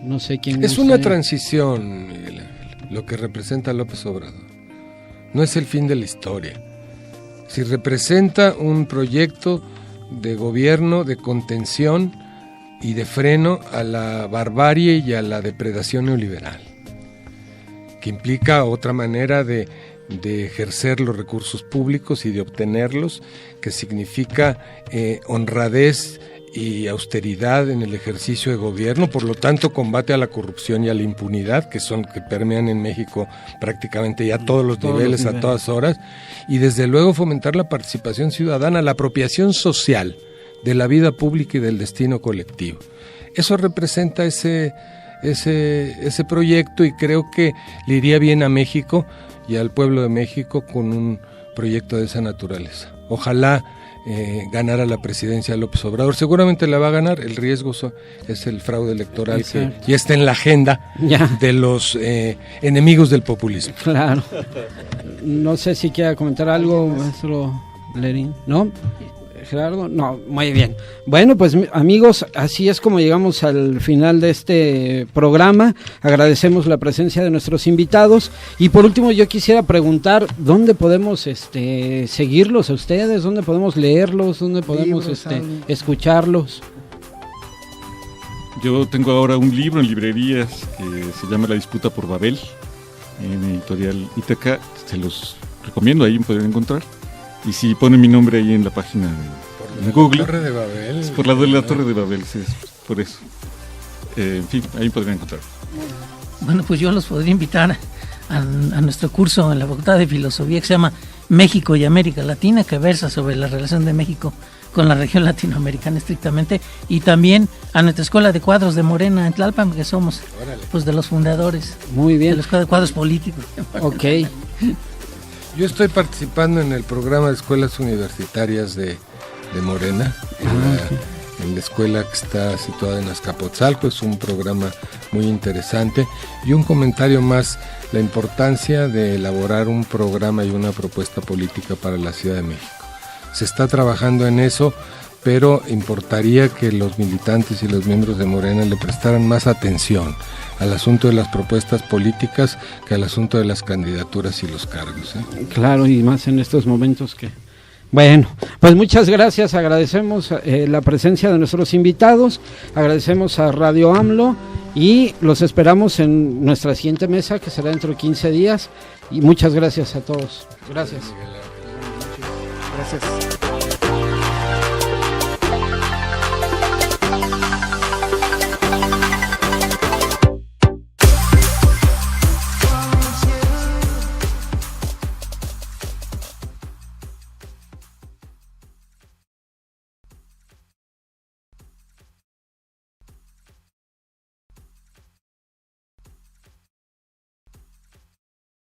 Speaker 1: No sé quién.
Speaker 4: Es una transición, Miguel, lo que representa López Obrador. No es el fin de la historia. Si representa un proyecto de gobierno, de contención y de freno a la barbarie y a la depredación neoliberal, que implica otra manera de ejercer los recursos públicos y de obtenerlos, que significa honradez y austeridad en el ejercicio de gobierno, por lo tanto combate a la corrupción y a la impunidad, que permean en México prácticamente ya todos los niveles, a todas horas, y desde luego fomentar la participación ciudadana, la apropiación social de la vida pública y del destino colectivo. Eso representa ese proyecto, y creo que le iría bien a México y al pueblo de México con un proyecto de esa naturaleza. Ojalá ganara la presidencia López Obrador. Seguramente la va a ganar. El riesgo es el fraude electoral, que ya está en la agenda de los enemigos del populismo.
Speaker 1: Claro. No sé si quiera comentar algo, maestro Lerín. ¿No? Gerardo, no, muy bien. Bueno, pues amigos, así es como llegamos al final de este programa. Agradecemos la presencia de nuestros invitados, y por último yo quisiera preguntar ¿dónde podemos seguirlos a ustedes? ¿Dónde podemos leerlos? ¿Dónde podemos escucharlos?
Speaker 2: Yo tengo ahora un libro en librerías que se llama La disputa por Babel, en editorial Ítaca. Se los recomiendo, ahí me pueden encontrar. Y si ponen mi nombre ahí en la página de Google,
Speaker 4: Torre de Babel,
Speaker 2: es por la de la Torre de Babel, sí, es por eso. En fin, ahí podrían encontrar.
Speaker 3: Bueno, pues yo los podría invitar a nuestro curso en la Facultad de Filosofía, que se llama México y América Latina, que versa sobre la relación de México con la región latinoamericana estrictamente, y también a nuestra Escuela de Cuadros de Morena en Tlalpan, que somos pues de los fundadores.
Speaker 1: Muy bien.
Speaker 3: De los cuadros políticos.
Speaker 1: Ok.
Speaker 4: Yo estoy participando en el programa de escuelas universitarias de Morena, en la escuela que está situada en Azcapotzalco. Es un programa muy interesante. Y un comentario más: la importancia de elaborar un programa y una propuesta política para la Ciudad de México. Se está trabajando en eso, pero importaría que los militantes y los miembros de Morena le prestaran más atención al asunto de las propuestas políticas que al asunto de las candidaturas y los cargos.
Speaker 1: Claro, y más en estos momentos que... Bueno, pues muchas gracias, agradecemos la presencia de nuestros invitados, agradecemos a Radio AMLO, y los esperamos en nuestra siguiente mesa, que será dentro de 15 días, y muchas gracias a todos. Gracias.
Speaker 6: Gracias.